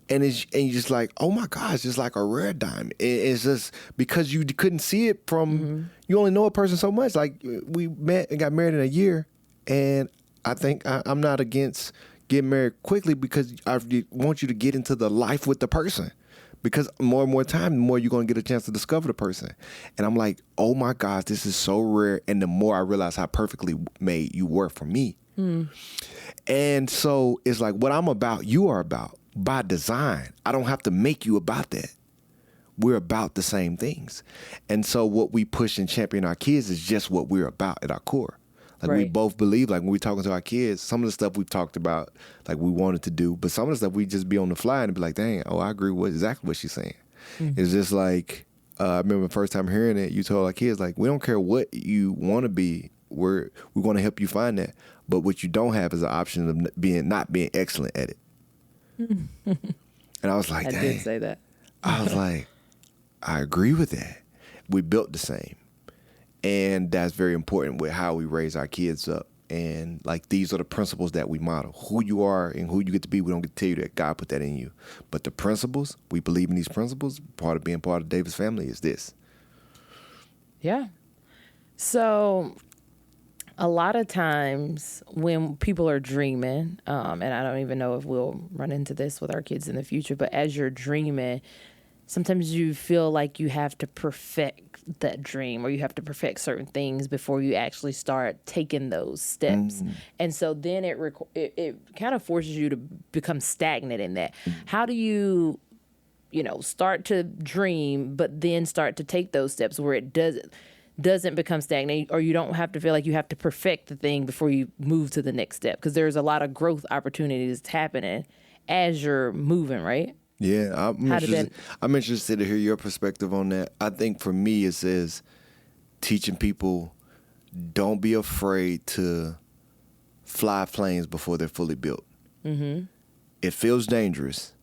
[SPEAKER 3] And you're just like, oh my gosh, it's like a rare diamond. It's just because you couldn't see it from, you only know a person so much. Like we met and got married in a year, and I think I'm not against getting married quickly because I want you to get into the life with the person. Because more and more time, the more you're going to get a chance to discover the person. And I'm like, oh my gosh, this is so rare. And the more I realize how perfectly made you were for me. And so it's like what I'm about, you are about by design. I don't have to make you about that. We're about the same things. And so what we push and champion our kids is just what we're about at our core. Like we both believe, like when we're talking to our kids, some of the stuff we've talked about, like we wanted to do, but some of the stuff we just be on the fly and be like, dang, I agree with exactly what she's saying. It's just like, I remember the first time hearing it, you told our kids, like, we don't care what you want to be, we're going to help you find that. But what you don't have is an option of not being excellent at it. And I was like, dang.
[SPEAKER 2] I did say that.
[SPEAKER 3] I was like, I agree with that. We built the same. And that's very important with how we raise our kids up. And like, these are the principles that we model. Who you are and who you get to be, we don't get to tell you that. God put that in you. But the principles, we believe in these principles. Part of being part of Davis family is this.
[SPEAKER 2] Yeah. So a lot of times when people are dreaming, and I don't even know if we'll run into this with our kids in the future, but as you're dreaming, sometimes you feel like you have to perfect that dream, or you have to perfect certain things before you actually start taking those steps. And so then it kind of forces you to become stagnant in that. How do you start to dream, but then start to take those steps where it doesn't become stagnant, or you don't have to feel like you have to perfect the thing before you move to the next step? Because there's a lot of growth opportunities happening as you're moving, right?
[SPEAKER 3] Yeah, I'm interested to hear your perspective on that. I think for me, it says teaching people, don't be afraid to fly planes before they're fully built. Mm-hmm. It feels dangerous,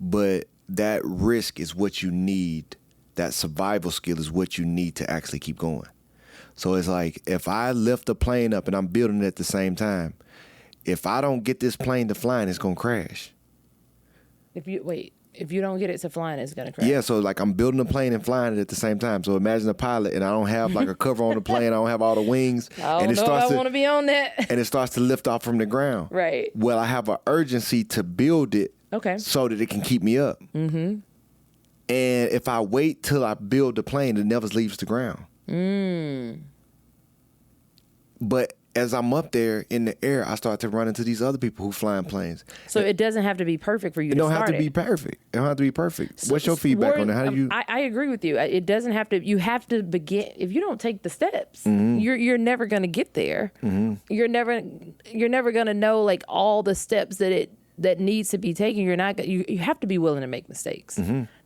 [SPEAKER 3] but that risk is what you need. That survival skill is what you need to actually keep going. So it's like, if I lift a plane up and I'm building it at the same time, if I don't get this plane to flying, it's going to crash.
[SPEAKER 2] If you don't get it to flying, it's gonna crash.
[SPEAKER 3] Yeah, so like I'm building a plane and flying it at the same time. So imagine a pilot and I don't have like a cover on the plane. I don't have all the wings.
[SPEAKER 2] I want to be on that.
[SPEAKER 3] And it starts to lift off from the ground.
[SPEAKER 2] Right.
[SPEAKER 3] Well, I have an urgency to build it.
[SPEAKER 2] Okay.
[SPEAKER 3] So that it can keep me up. Mm-hmm. And if I wait till I build the plane, it never leaves the ground. But as I'm up there in the air, I start to run into these other people who flying planes.
[SPEAKER 2] So it doesn't have to be perfect for you to start it.
[SPEAKER 3] It don't have to be perfect. It don't have to be perfect. What's your feedback on that? How do you...
[SPEAKER 2] I agree with you. It doesn't have to... You have to begin... If you don't take the steps, you're never going to get there. You're never going to know like all the steps that needs to be taken. You have to be willing to make mistakes.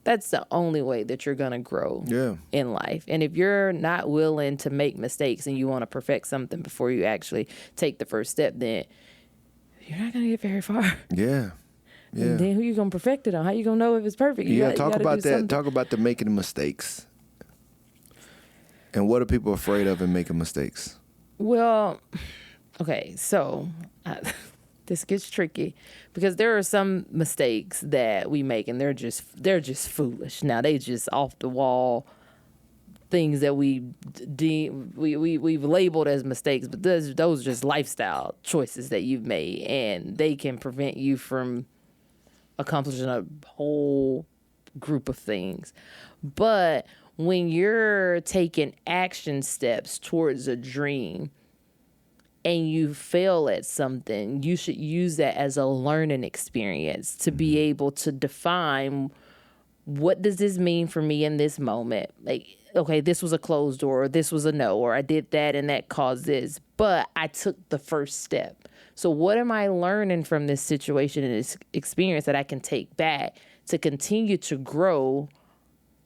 [SPEAKER 2] That's the only way that you're going to grow in life. And if you're not willing to make mistakes and you want to perfect something before you actually take the first step, then you're not going to get very far.
[SPEAKER 3] Yeah.
[SPEAKER 2] And then who you going to perfect it on? How you going to know if it's perfect?
[SPEAKER 3] Talk about that. Something. Talk about the making mistakes. And what are people afraid of in making mistakes?
[SPEAKER 2] Well, okay, so... this gets tricky because there are some mistakes that we make and they're just foolish. Now they just off the wall things that we've labeled as mistakes, but those are just lifestyle choices that you've made, and they can prevent you from accomplishing a whole group of things. But when you're taking action steps towards a dream, and you fail at something, you should use that as a learning experience to be able to define, what does this mean for me in this moment? Like, okay, this was a closed door, or this was a no, or I did that and that caused this, but I took the first step. So what am I learning from this situation and this experience that I can take back to continue to grow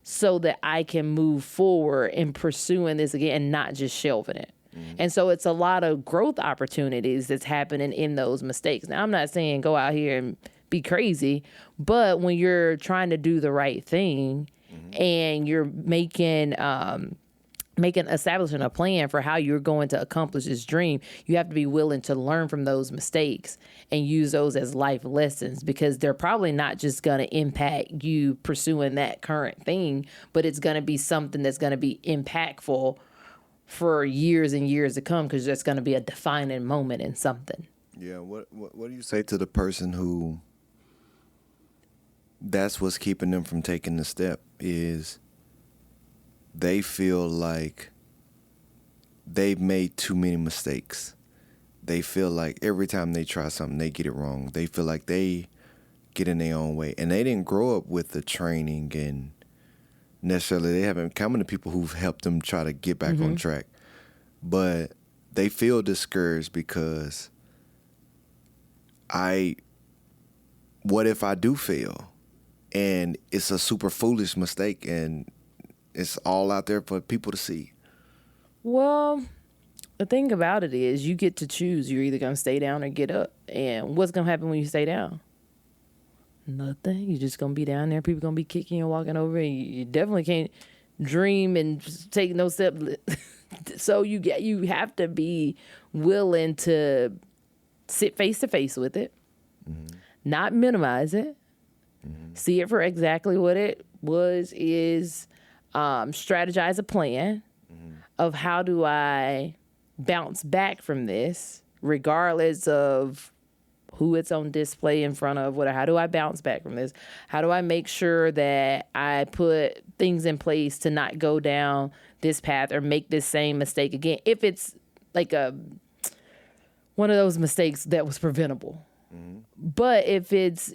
[SPEAKER 2] so that I can move forward in pursuing this again and not just shelving it? And so it's a lot of growth opportunities that's happening in those mistakes. Now, I'm not saying go out here and be crazy, but when you're trying to do the right thing and you're establishing a plan for how you're going to accomplish this dream, you have to be willing to learn from those mistakes and use those as life lessons, because they're probably not just going to impact you pursuing that current thing, but it's going to be something that's going to be impactful for years and years to come, because there's going to be a defining moment in something.
[SPEAKER 3] Yeah, what do you say to the person who that's what's keeping them from taking the step, is they feel like they've made too many mistakes. They feel like every time they try something, they get it wrong. They feel like they get in their own way. And they didn't grow up with the training, and necessarily they haven't come to people who've helped them try to get back on track. But they feel discouraged because what if I do fail? And it's a super foolish mistake, and it's all out there for people to see.
[SPEAKER 2] Well, the thing about it is you get to choose. You're either going to stay down or get up. And what's going to happen when you stay down? Nothing. You're just going to be down there. People going to be kicking and walking over. And you definitely can't dream and take no step. So you have to be willing to sit face to face with it, not minimize it, see it for exactly what it is, strategize a plan of how do I bounce back from this, regardless of who it's on display in front of? How do I bounce back from this? How do I make sure that I put things in place to not go down this path or make this same mistake again? If it's like one of those mistakes that was preventable. Mm-hmm. But if it's,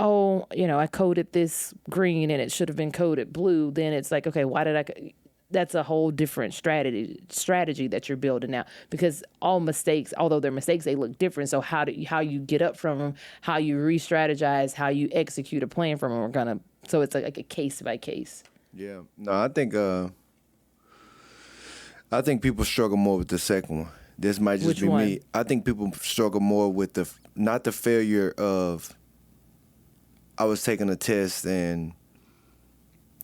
[SPEAKER 2] I coded this green and it should have been coded blue, then it's like, okay, why did I? That's a whole different strategy that you're building now, because all mistakes, although they're mistakes, they look different. So how you get up from them, how you re-strategize, how you execute a plan from them, so it's like a case by case.
[SPEAKER 3] Yeah. No, I think people struggle more with the second one. This might just be me. I think people struggle more with not the failure of, I was taking a test and,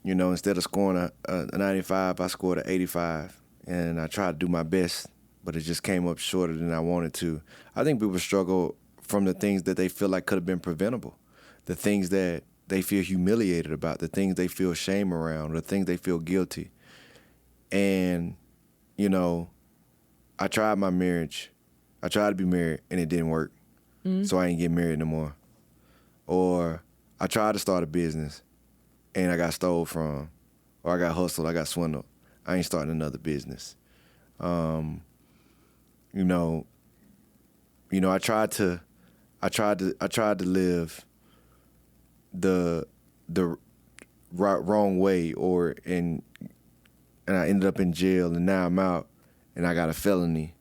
[SPEAKER 3] instead of scoring a 95, I scored an 85. And I tried to do my best, but it just came up shorter than I wanted to. I think people struggle from the things that they feel like could have been preventable, the things that they feel humiliated about, the things they feel shame around, the things they feel guilty. And, I tried my marriage. I tried to be married, and it didn't work. Mm-hmm. So I ain't get married no more. Or I tried to start a business, and I got stole from, or I got hustled, I got swindled. I ain't starting another business. I tried to live the wrong way, and I ended up in jail, and now I'm out, and I got a felony,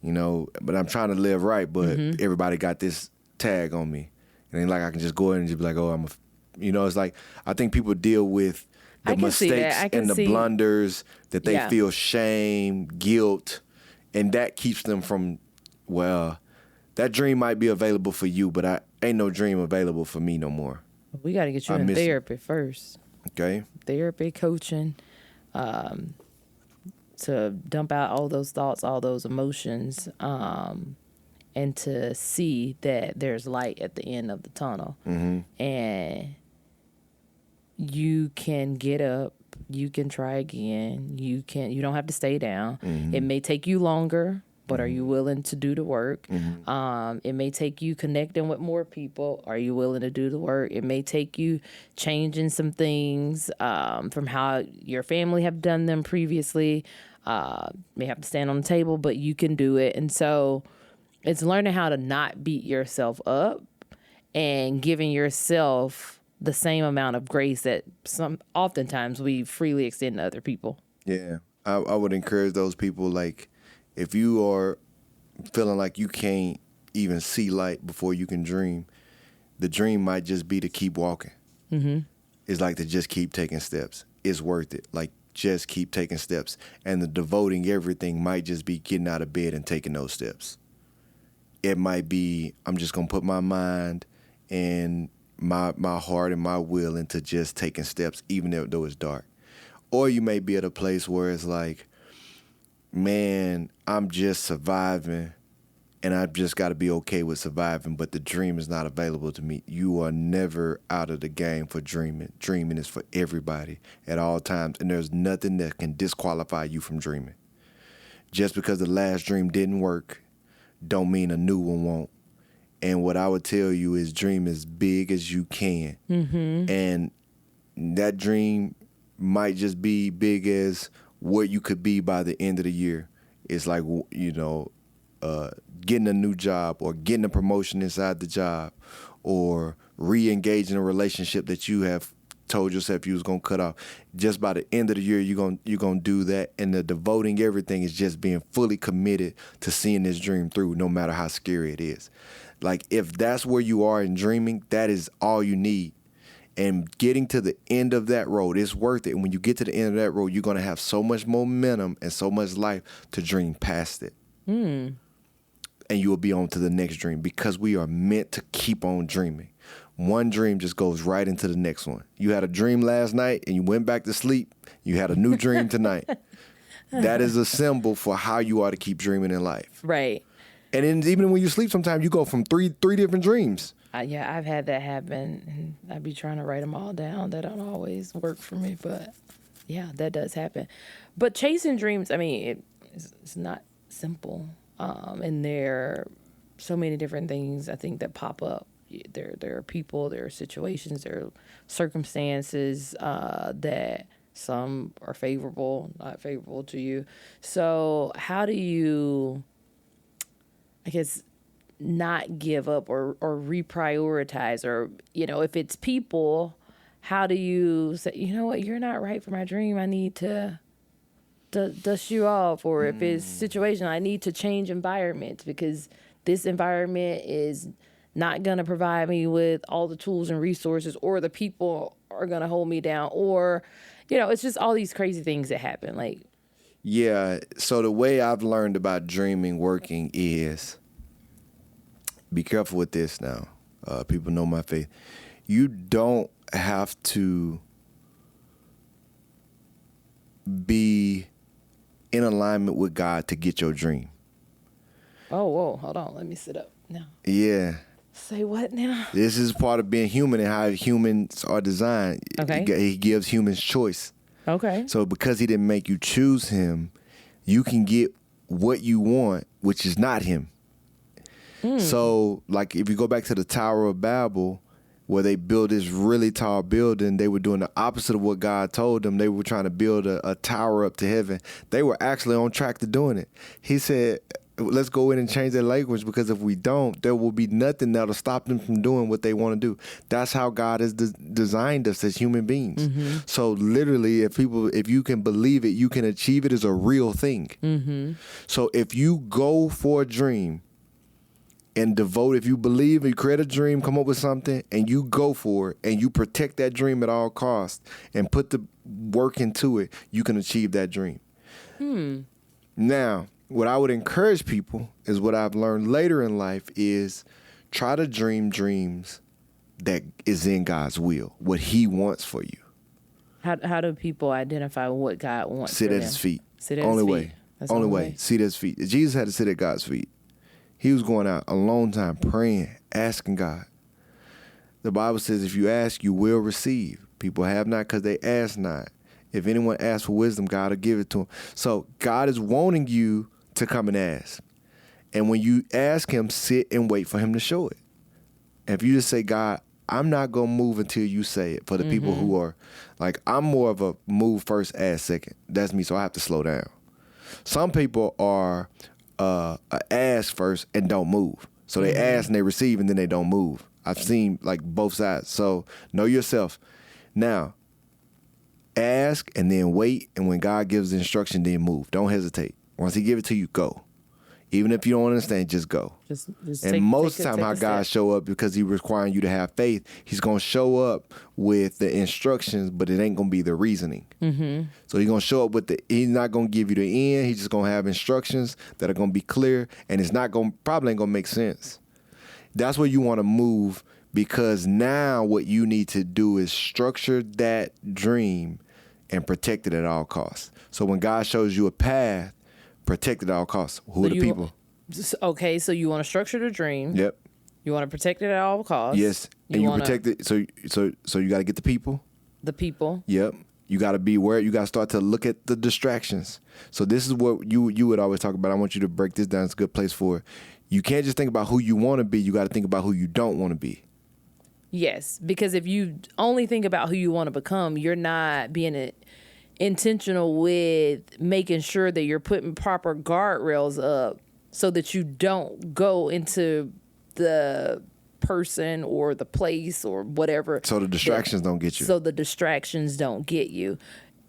[SPEAKER 3] but I'm trying to live right, but everybody got this tag on me. It ain't like I can just go in and just be like, oh, it's like, I think people deal with the mistakes and the blunders that they feel shame, guilt, and that keeps them from, that dream might be available for you, but ain't no dream available for me no more.
[SPEAKER 2] We got to get you in therapy first.
[SPEAKER 3] Okay.
[SPEAKER 2] Therapy, coaching, to dump out all those thoughts, all those emotions, and to see that there's light at the end of the tunnel. Mm-hmm. And you can get up, you can try again, you don't have to stay down. Mm-hmm. It may take you longer, but are you willing to do the work? Mm-hmm. It may take you connecting with more people. Are you willing to do the work? It may take you changing some things from how your family have done them previously. May have to stand on the table, but you can do it. And so it's learning how to not beat yourself up and giving yourself the same amount of grace that oftentimes we freely extend to other people.
[SPEAKER 3] Yeah, I would encourage those people, like, if you are feeling like you can't even see light before you can dream, the dream might just be to keep walking. Mm-hmm. It's like to just keep taking steps. It's worth it. Like, just keep taking steps. And the devoting everything might just be getting out of bed and taking those steps. It might be, I'm just going to put my mind and my heart and my will into just taking steps, even though it's dark. Or you may be at a place where it's like, man, I'm just surviving, and I've just got to be okay with surviving, but the dream is not available to me. You are never out of the game for dreaming. Dreaming is for everybody at all times, and there's nothing that can disqualify you from dreaming. Just because the last dream didn't work don't mean a new one won't. And what I would tell you is dream as big as you can. Mm-hmm. And that dream might just be big as what you could be by the end of the year. It's like, getting a new job, or getting a promotion inside the job, or re-engaging a relationship that you have told yourself you was going to cut off. Just by the end of the year, you're going to do that. And the devoting everything is just being fully committed to seeing this dream through, no matter how scary it is. Like, if that's where you are in dreaming, that is all you need. And getting to the end of that road, it's worth it. And when you get to the end of that road, you're going to have so much momentum and so much life to dream past it. Mm. And you will be on to the next dream, because we are meant to keep on dreaming. One dream just goes right into the next one. You had a dream last night and you went back to sleep. You had a new dream tonight. That is a symbol for how you are to keep dreaming in life.
[SPEAKER 2] Right.
[SPEAKER 3] And then even when you sleep, sometimes you go from three different dreams.
[SPEAKER 2] Yeah, I've had that happen. And I'd be trying to write them all down. That don't always work for me, but yeah, that does happen. But chasing dreams, I mean, it's not simple. And there are so many different things I think that pop up. There are people, there are situations, there are circumstances that some are favorable, not favorable to you. So how do you, I guess, not give up or reprioritize, or, if it's people, how do you say, you know what, you're not right for my dream, I need to dust you off? Or if it's situation, I need to change environments because this environment is not going to provide me with all the tools and resources, or the people are going to hold me down, or, it's just all these crazy things that happen. Like,
[SPEAKER 3] yeah. So the way I've learned about dreaming working is, be careful with this now. People know my faith. You don't have to be in alignment with God to get your dream.
[SPEAKER 2] oh, whoa, hold on. Let me sit up now.
[SPEAKER 3] Yeah.
[SPEAKER 2] Say what now?
[SPEAKER 3] This is part of being human and how humans are designed.
[SPEAKER 2] Okay.
[SPEAKER 3] He gives humans choice.
[SPEAKER 2] Okay.
[SPEAKER 3] So because he didn't make you choose him, you can get what you want, which is not him. So, like, if you go back to the Tower of Babel, where they built this really tall building, they were doing the opposite of what God told them. They were trying to build a tower up to heaven. They were actually on track to doing it. He said, let's go in and change their language, because if we don't, there will be nothing that'll stop them from doing what they want to do. That's how God has designed us as human beings. Mm-hmm. So literally, if you can believe it, you can achieve it, is a real thing. Mm-hmm. So if you go for a dream and devote, if you believe and you create a dream, come up with something, and you go for it, and you protect that dream at all costs and put the work into it, you can achieve that dream. Now, what I would encourage people is what I've learned later in life is try to dream dreams that is in God's will, what he wants for you.
[SPEAKER 2] How do people identify what God wants
[SPEAKER 3] Sit
[SPEAKER 2] for
[SPEAKER 3] at
[SPEAKER 2] them?
[SPEAKER 3] his feet.
[SPEAKER 2] Sit at
[SPEAKER 3] Only
[SPEAKER 2] his
[SPEAKER 3] way.
[SPEAKER 2] feet. That's
[SPEAKER 3] Only way. Sit at his feet. Jesus had to sit at God's feet. He was going out a long time praying, asking God. The Bible says if you ask, you will receive. People have not because they ask not. If anyone asks for wisdom, God will give it to him. So God is wanting you to come and ask. And when you ask him, sit and wait for him to show it. And if you just say, God, I'm not going to move until you say it, for the people who are, like, I'm more of a move first, ask second. That's me, so I have to slow down. Some people are ask first and don't move. So they ask and they receive and then they don't move. I've seen like both sides. So know yourself. Now, ask and then wait, and when God gives the instruction, then move. Don't hesitate. Once he give it to you, go. Even if you don't understand, just go.
[SPEAKER 2] Just
[SPEAKER 3] and most of the time how God show up, because he requiring you to have faith, he's going to show up with the instructions, but it ain't going to be the reasoning. Mm-hmm. So he's going to show up with he's not going to give you the end. He's just going to have instructions that are going to be clear, and it's probably ain't going to make sense. That's where you want to move, because now what you need to do is structure that dream and protect it at all costs. So when God shows you a path, protect it at all costs. Who are the people?
[SPEAKER 2] Okay, so you want to structure the dream.
[SPEAKER 3] Yep.
[SPEAKER 2] You want to protect it at all costs.
[SPEAKER 3] Yes. And you protect it. So you got to get the people.
[SPEAKER 2] The people.
[SPEAKER 3] Yep. You got to be aware. You got to start to look at the distractions. So this is what you would always talk about. I want you to break this down. It's a good place for it. You can't just think about who you want to be. You got to think about who you don't want to be.
[SPEAKER 2] Yes, because if you only think about who you want to become, you're not being intentional with making sure that you're putting proper guardrails up so that you don't go into the person or the place or whatever.
[SPEAKER 3] So the distractions don't get you.
[SPEAKER 2] So the distractions don't get you,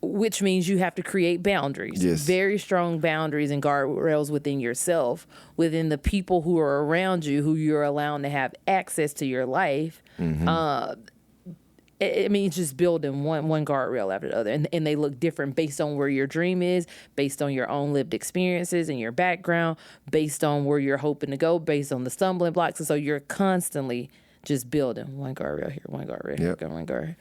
[SPEAKER 2] which means you have to create boundaries.
[SPEAKER 3] Yes. Very
[SPEAKER 2] strong boundaries and guardrails within yourself, within the people who are around you, who you're allowing to have access to your life. Mm-hmm. It means just building one guardrail after the other. And they look different based on where your dream is, based on your own lived experiences and your background, based on where you're hoping to go, based on the stumbling blocks. And so you're constantly just building one guardrail here, one guardrail here, one guardrail.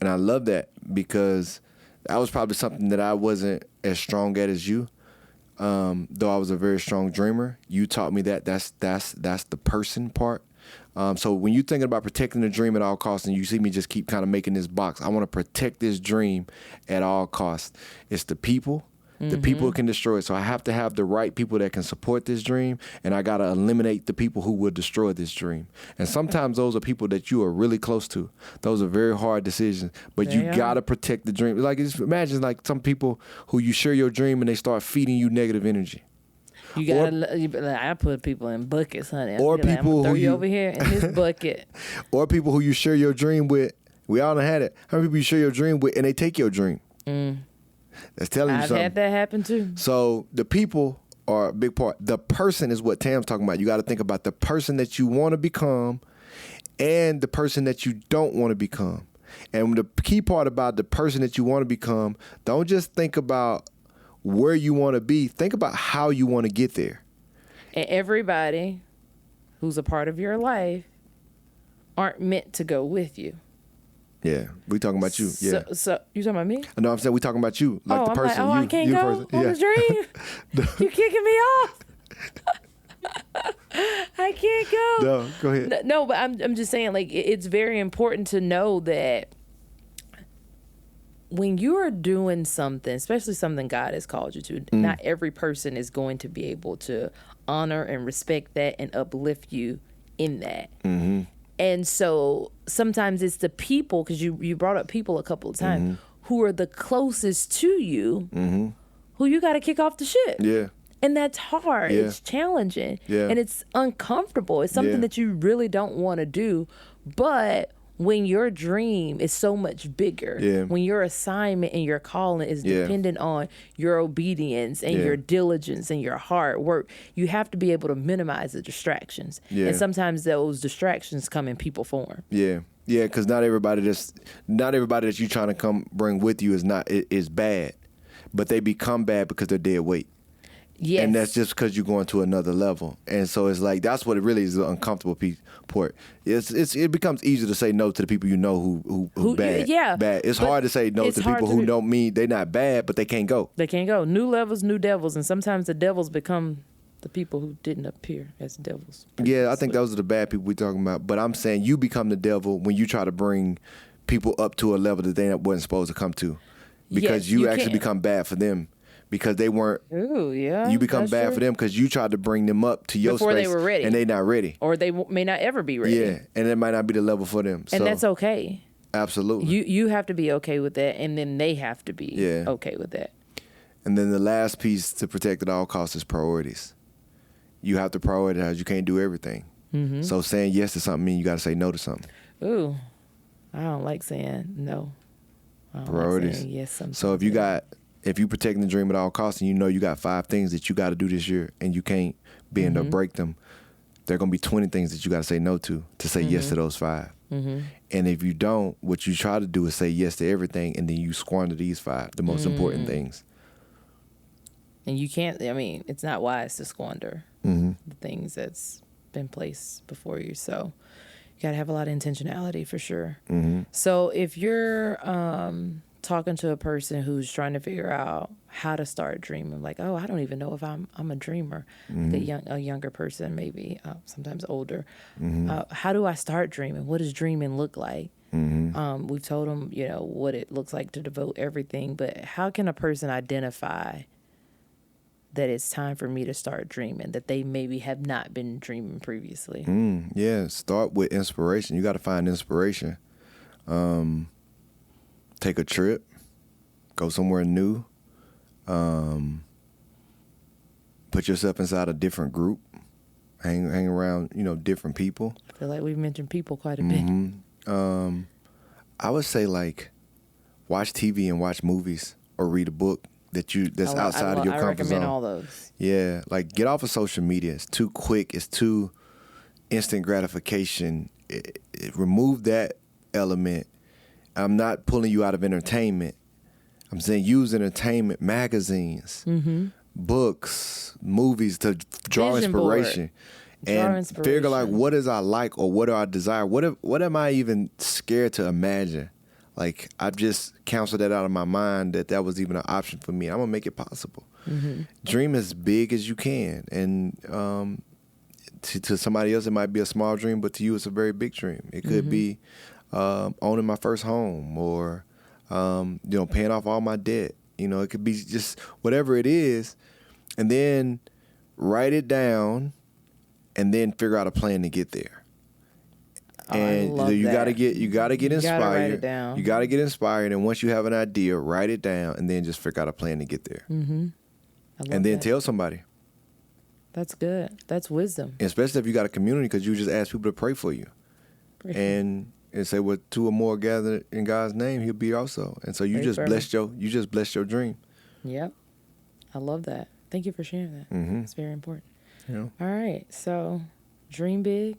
[SPEAKER 3] And I love that, because that was probably something that I wasn't as strong at as you. Though I was a very strong dreamer, you taught me that that's the person part. So when you're thinking about protecting the dream at all costs, and you see me just keep kind of making this box, I want to protect this dream at all costs. It's the people, The people can destroy it. So I have to have the right people that can support this dream, and I got to eliminate the people who will destroy this dream. And sometimes those are people that you are really close to. Those are very hard decisions, but you got to protect the dream. Like, just imagine like some people who you share your dream and they start feeding you negative energy.
[SPEAKER 2] You gotta. I put people in buckets, honey.
[SPEAKER 3] Or people
[SPEAKER 2] throw
[SPEAKER 3] who
[SPEAKER 2] you over here in this bucket.
[SPEAKER 3] Or people who you share your dream with. We all done had it. How many people you share your dream with and they take your dream? That's telling you something.
[SPEAKER 2] I've had that happen too.
[SPEAKER 3] So the people are a big part. The person is what Tam's talking about. You got to think about the person that you want to become and the person that you don't want to become. And the key part about the person that you want to become, don't just think about where you want to be. Think about how you want to get there.
[SPEAKER 2] And everybody who's a part of your life aren't meant to go with you.
[SPEAKER 3] Yeah, we talking about you. Yeah.
[SPEAKER 2] So you talking about me?
[SPEAKER 3] No, I'm saying we talking about you, like the person.
[SPEAKER 2] I can't go on the dream. You kicking me off? I can't go.
[SPEAKER 3] No, go ahead.
[SPEAKER 2] No, but I'm just saying, like, it's very important to know that when you are doing something, especially something God has called you to, not every person is going to be able to honor and respect that and uplift you in that. Mm-hmm. And so sometimes it's the people, because you brought up people a couple of times, who are the closest to you, who you got to kick off the ship.
[SPEAKER 3] Yeah.
[SPEAKER 2] And that's hard.
[SPEAKER 3] Yeah.
[SPEAKER 2] It's challenging.
[SPEAKER 3] Yeah.
[SPEAKER 2] And it's uncomfortable. It's something that you really don't want to do. But when your dream is so much bigger, when your assignment and your calling is dependent on your obedience and your diligence and your hard work, you have to be able to minimize the distractions. And sometimes those distractions come in people form.
[SPEAKER 3] Yeah, because not everybody that you trying to come bring with you is bad, but they become bad because they're dead weight. Yes. And that's just because you're going to another level. And so it's like, that's what it really is, the uncomfortable part. It becomes easier to say no to the people you know who bad. Yeah. Bad. It's hard to say no to people who don't mean they're not bad, but they can't go.
[SPEAKER 2] They can't go. New levels, new devils. And sometimes the devils become the people who didn't appear as devils.
[SPEAKER 3] Yeah, I think those are the bad people we're talking about. But I'm saying you become the devil when you try to bring people up to a level that they wasn't supposed to come to. Because you actually become bad for them. Because they weren't. Ooh, yeah. You become bad for them because you tried to bring them up to your
[SPEAKER 2] before
[SPEAKER 3] space
[SPEAKER 2] they were ready,
[SPEAKER 3] and they not ready,
[SPEAKER 2] or they may not ever be ready.
[SPEAKER 3] Yeah, and it might not be the level for them.
[SPEAKER 2] And that's okay.
[SPEAKER 3] Absolutely.
[SPEAKER 2] You have to be okay with that, and then they have to be okay with that.
[SPEAKER 3] And then the last piece to protect at all costs is priorities. You have to prioritize. You can't do everything. Mm-hmm. So saying yes to something means you got to say no to something.
[SPEAKER 2] Ooh, I don't like saying no.
[SPEAKER 3] Priorities.
[SPEAKER 2] Like saying yes sometimes.
[SPEAKER 3] So if you protecting the dream at all costs and you know you got 5 things that you got to do this year and you can't bend or break them, there are going to be 20 things that you got to say no to say yes to those 5. Mm-hmm. And if you don't, what you try to do is say yes to everything and then you squander these 5, the most important things.
[SPEAKER 2] And you can't, it's not wise to squander the things that's been placed before you. So you got to have a lot of intentionality for sure. Mm-hmm. So if you're talking to a person who's trying to figure out how to start dreaming, like, oh, I don't even know if I'm a dreamer, a younger person, maybe sometimes older. How do I start dreaming? What does dreaming look like? We've told them, what it looks like to devote everything, but how can a person identify that it's time for me to start dreaming, that they maybe have not been dreaming previously?
[SPEAKER 3] Start with inspiration. You got to find inspiration. Take a trip, go somewhere new, put yourself inside a different group, hang around, different people.
[SPEAKER 2] I feel like we've mentioned people quite a bit.
[SPEAKER 3] I would say watch TV and watch movies or read a book that's outside of your comfort zone.
[SPEAKER 2] I recommend all those.
[SPEAKER 3] Yeah, get off of social media. It's too quick. It's too instant gratification. Remove that element. I'm not pulling you out of entertainment. I'm saying use entertainment, magazines, books, movies to draw inspiration. Figure what is I like or what do I desire? What am I even scared to imagine? I've just canceled that out of my mind that was even an option for me. I'm gonna make it possible. Dream as big as you can, and to somebody else it might be a small dream, but to you it's a very big dream. It could be owning my first home, or paying off all my debt, It could be just whatever it is, and then write it down, and then figure out a plan to get there. And you gotta get inspired.
[SPEAKER 2] You gotta write it down.
[SPEAKER 3] You gotta get inspired, and once you have an idea, write it down, and then just figure out a plan to get there.
[SPEAKER 2] Mm-hmm.
[SPEAKER 3] And then tell somebody.
[SPEAKER 2] That's good. That's wisdom.
[SPEAKER 3] Especially if you got a community, because you just ask people to pray for you, and say, "Well, 2 or more gathered in God's name, He'll be also." And so you just blessed your dream.
[SPEAKER 2] Yep, I love that. Thank you for sharing that.
[SPEAKER 3] Mm-hmm.
[SPEAKER 2] It's very important.
[SPEAKER 3] Yeah.
[SPEAKER 2] All right, so dream big.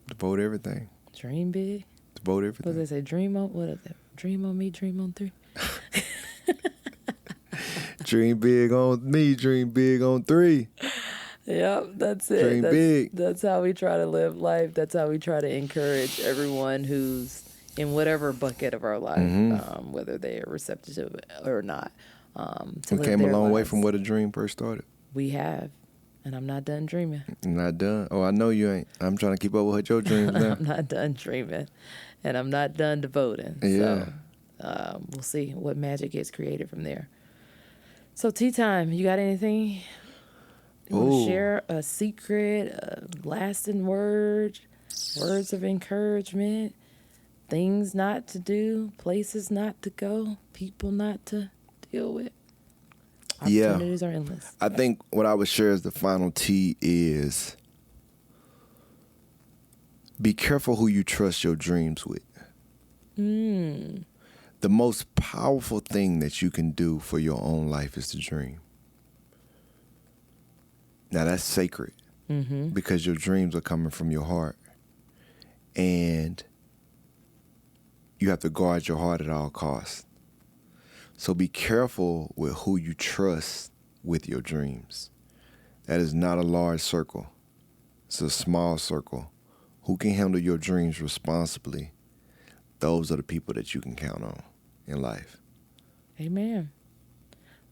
[SPEAKER 3] Devote everything.
[SPEAKER 2] Dream big.
[SPEAKER 3] Devote everything.
[SPEAKER 2] What do they say? Dream on what is it? Dream on me, dream on 3.
[SPEAKER 3] Dream big on me, dream big on 3.
[SPEAKER 2] Yep, that's it.
[SPEAKER 3] Dream big.
[SPEAKER 2] That's how we try to live life. That's how we try to encourage everyone who's in whatever bucket of our life, whether they are receptive to it or not.
[SPEAKER 3] We came a long way from where the dream first started.
[SPEAKER 2] We have. And I'm not done dreaming.
[SPEAKER 3] Not done? Oh, I know you ain't. I'm trying to keep up with your dreams now.
[SPEAKER 2] I'm not done dreaming. And I'm not done devoting.
[SPEAKER 3] Yeah.
[SPEAKER 2] So we'll see what magic gets created from there. So tea time, you got anything? You want to share a secret, a lasting word, words of encouragement, things not to do, places not to go, people not to deal with? Opportunities are endless.
[SPEAKER 3] I think what I would share as the final T is be careful who you trust your dreams with. The most powerful thing that you can do for your own life is to dream. Now that's sacred because your dreams are coming from your heart. And you have to guard your heart at all costs. So be careful with who you trust with your dreams. That is not a large circle. It's a small circle. Who can handle your dreams responsibly? Those are the people that you can count on in life.
[SPEAKER 2] Amen.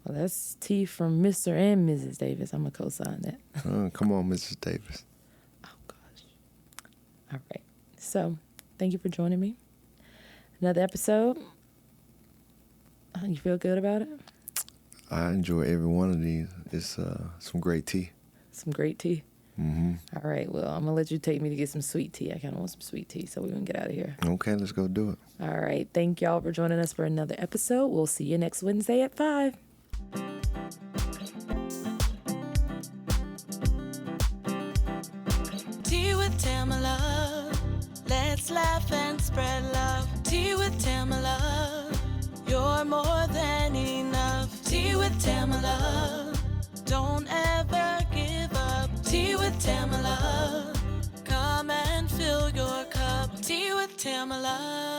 [SPEAKER 2] Well, that's tea from Mr. and Mrs. Davis. I'm going to co-sign that.
[SPEAKER 3] Come on, Mrs. Davis.
[SPEAKER 2] Oh, gosh. All right. So, thank you for joining me. Another episode. You feel good about it?
[SPEAKER 3] I enjoy every one of these. It's some great tea.
[SPEAKER 2] Some great tea.
[SPEAKER 3] Mm-hmm.
[SPEAKER 2] All right. Well, I'm going to let you take me to get some sweet tea. I kind of want some sweet tea, so we're going to get out of here.
[SPEAKER 3] Okay, let's go do it.
[SPEAKER 2] All right. Thank y'all for joining us for another episode. We'll see you next Wednesday at 5.
[SPEAKER 1] Tea with Tamela. Let's laugh and spread love. Tea with Tamela. You're more than enough. Tea with Tamela. Don't ever give up. Tea with Tamela. Come and fill your cup. Tea with Tamela.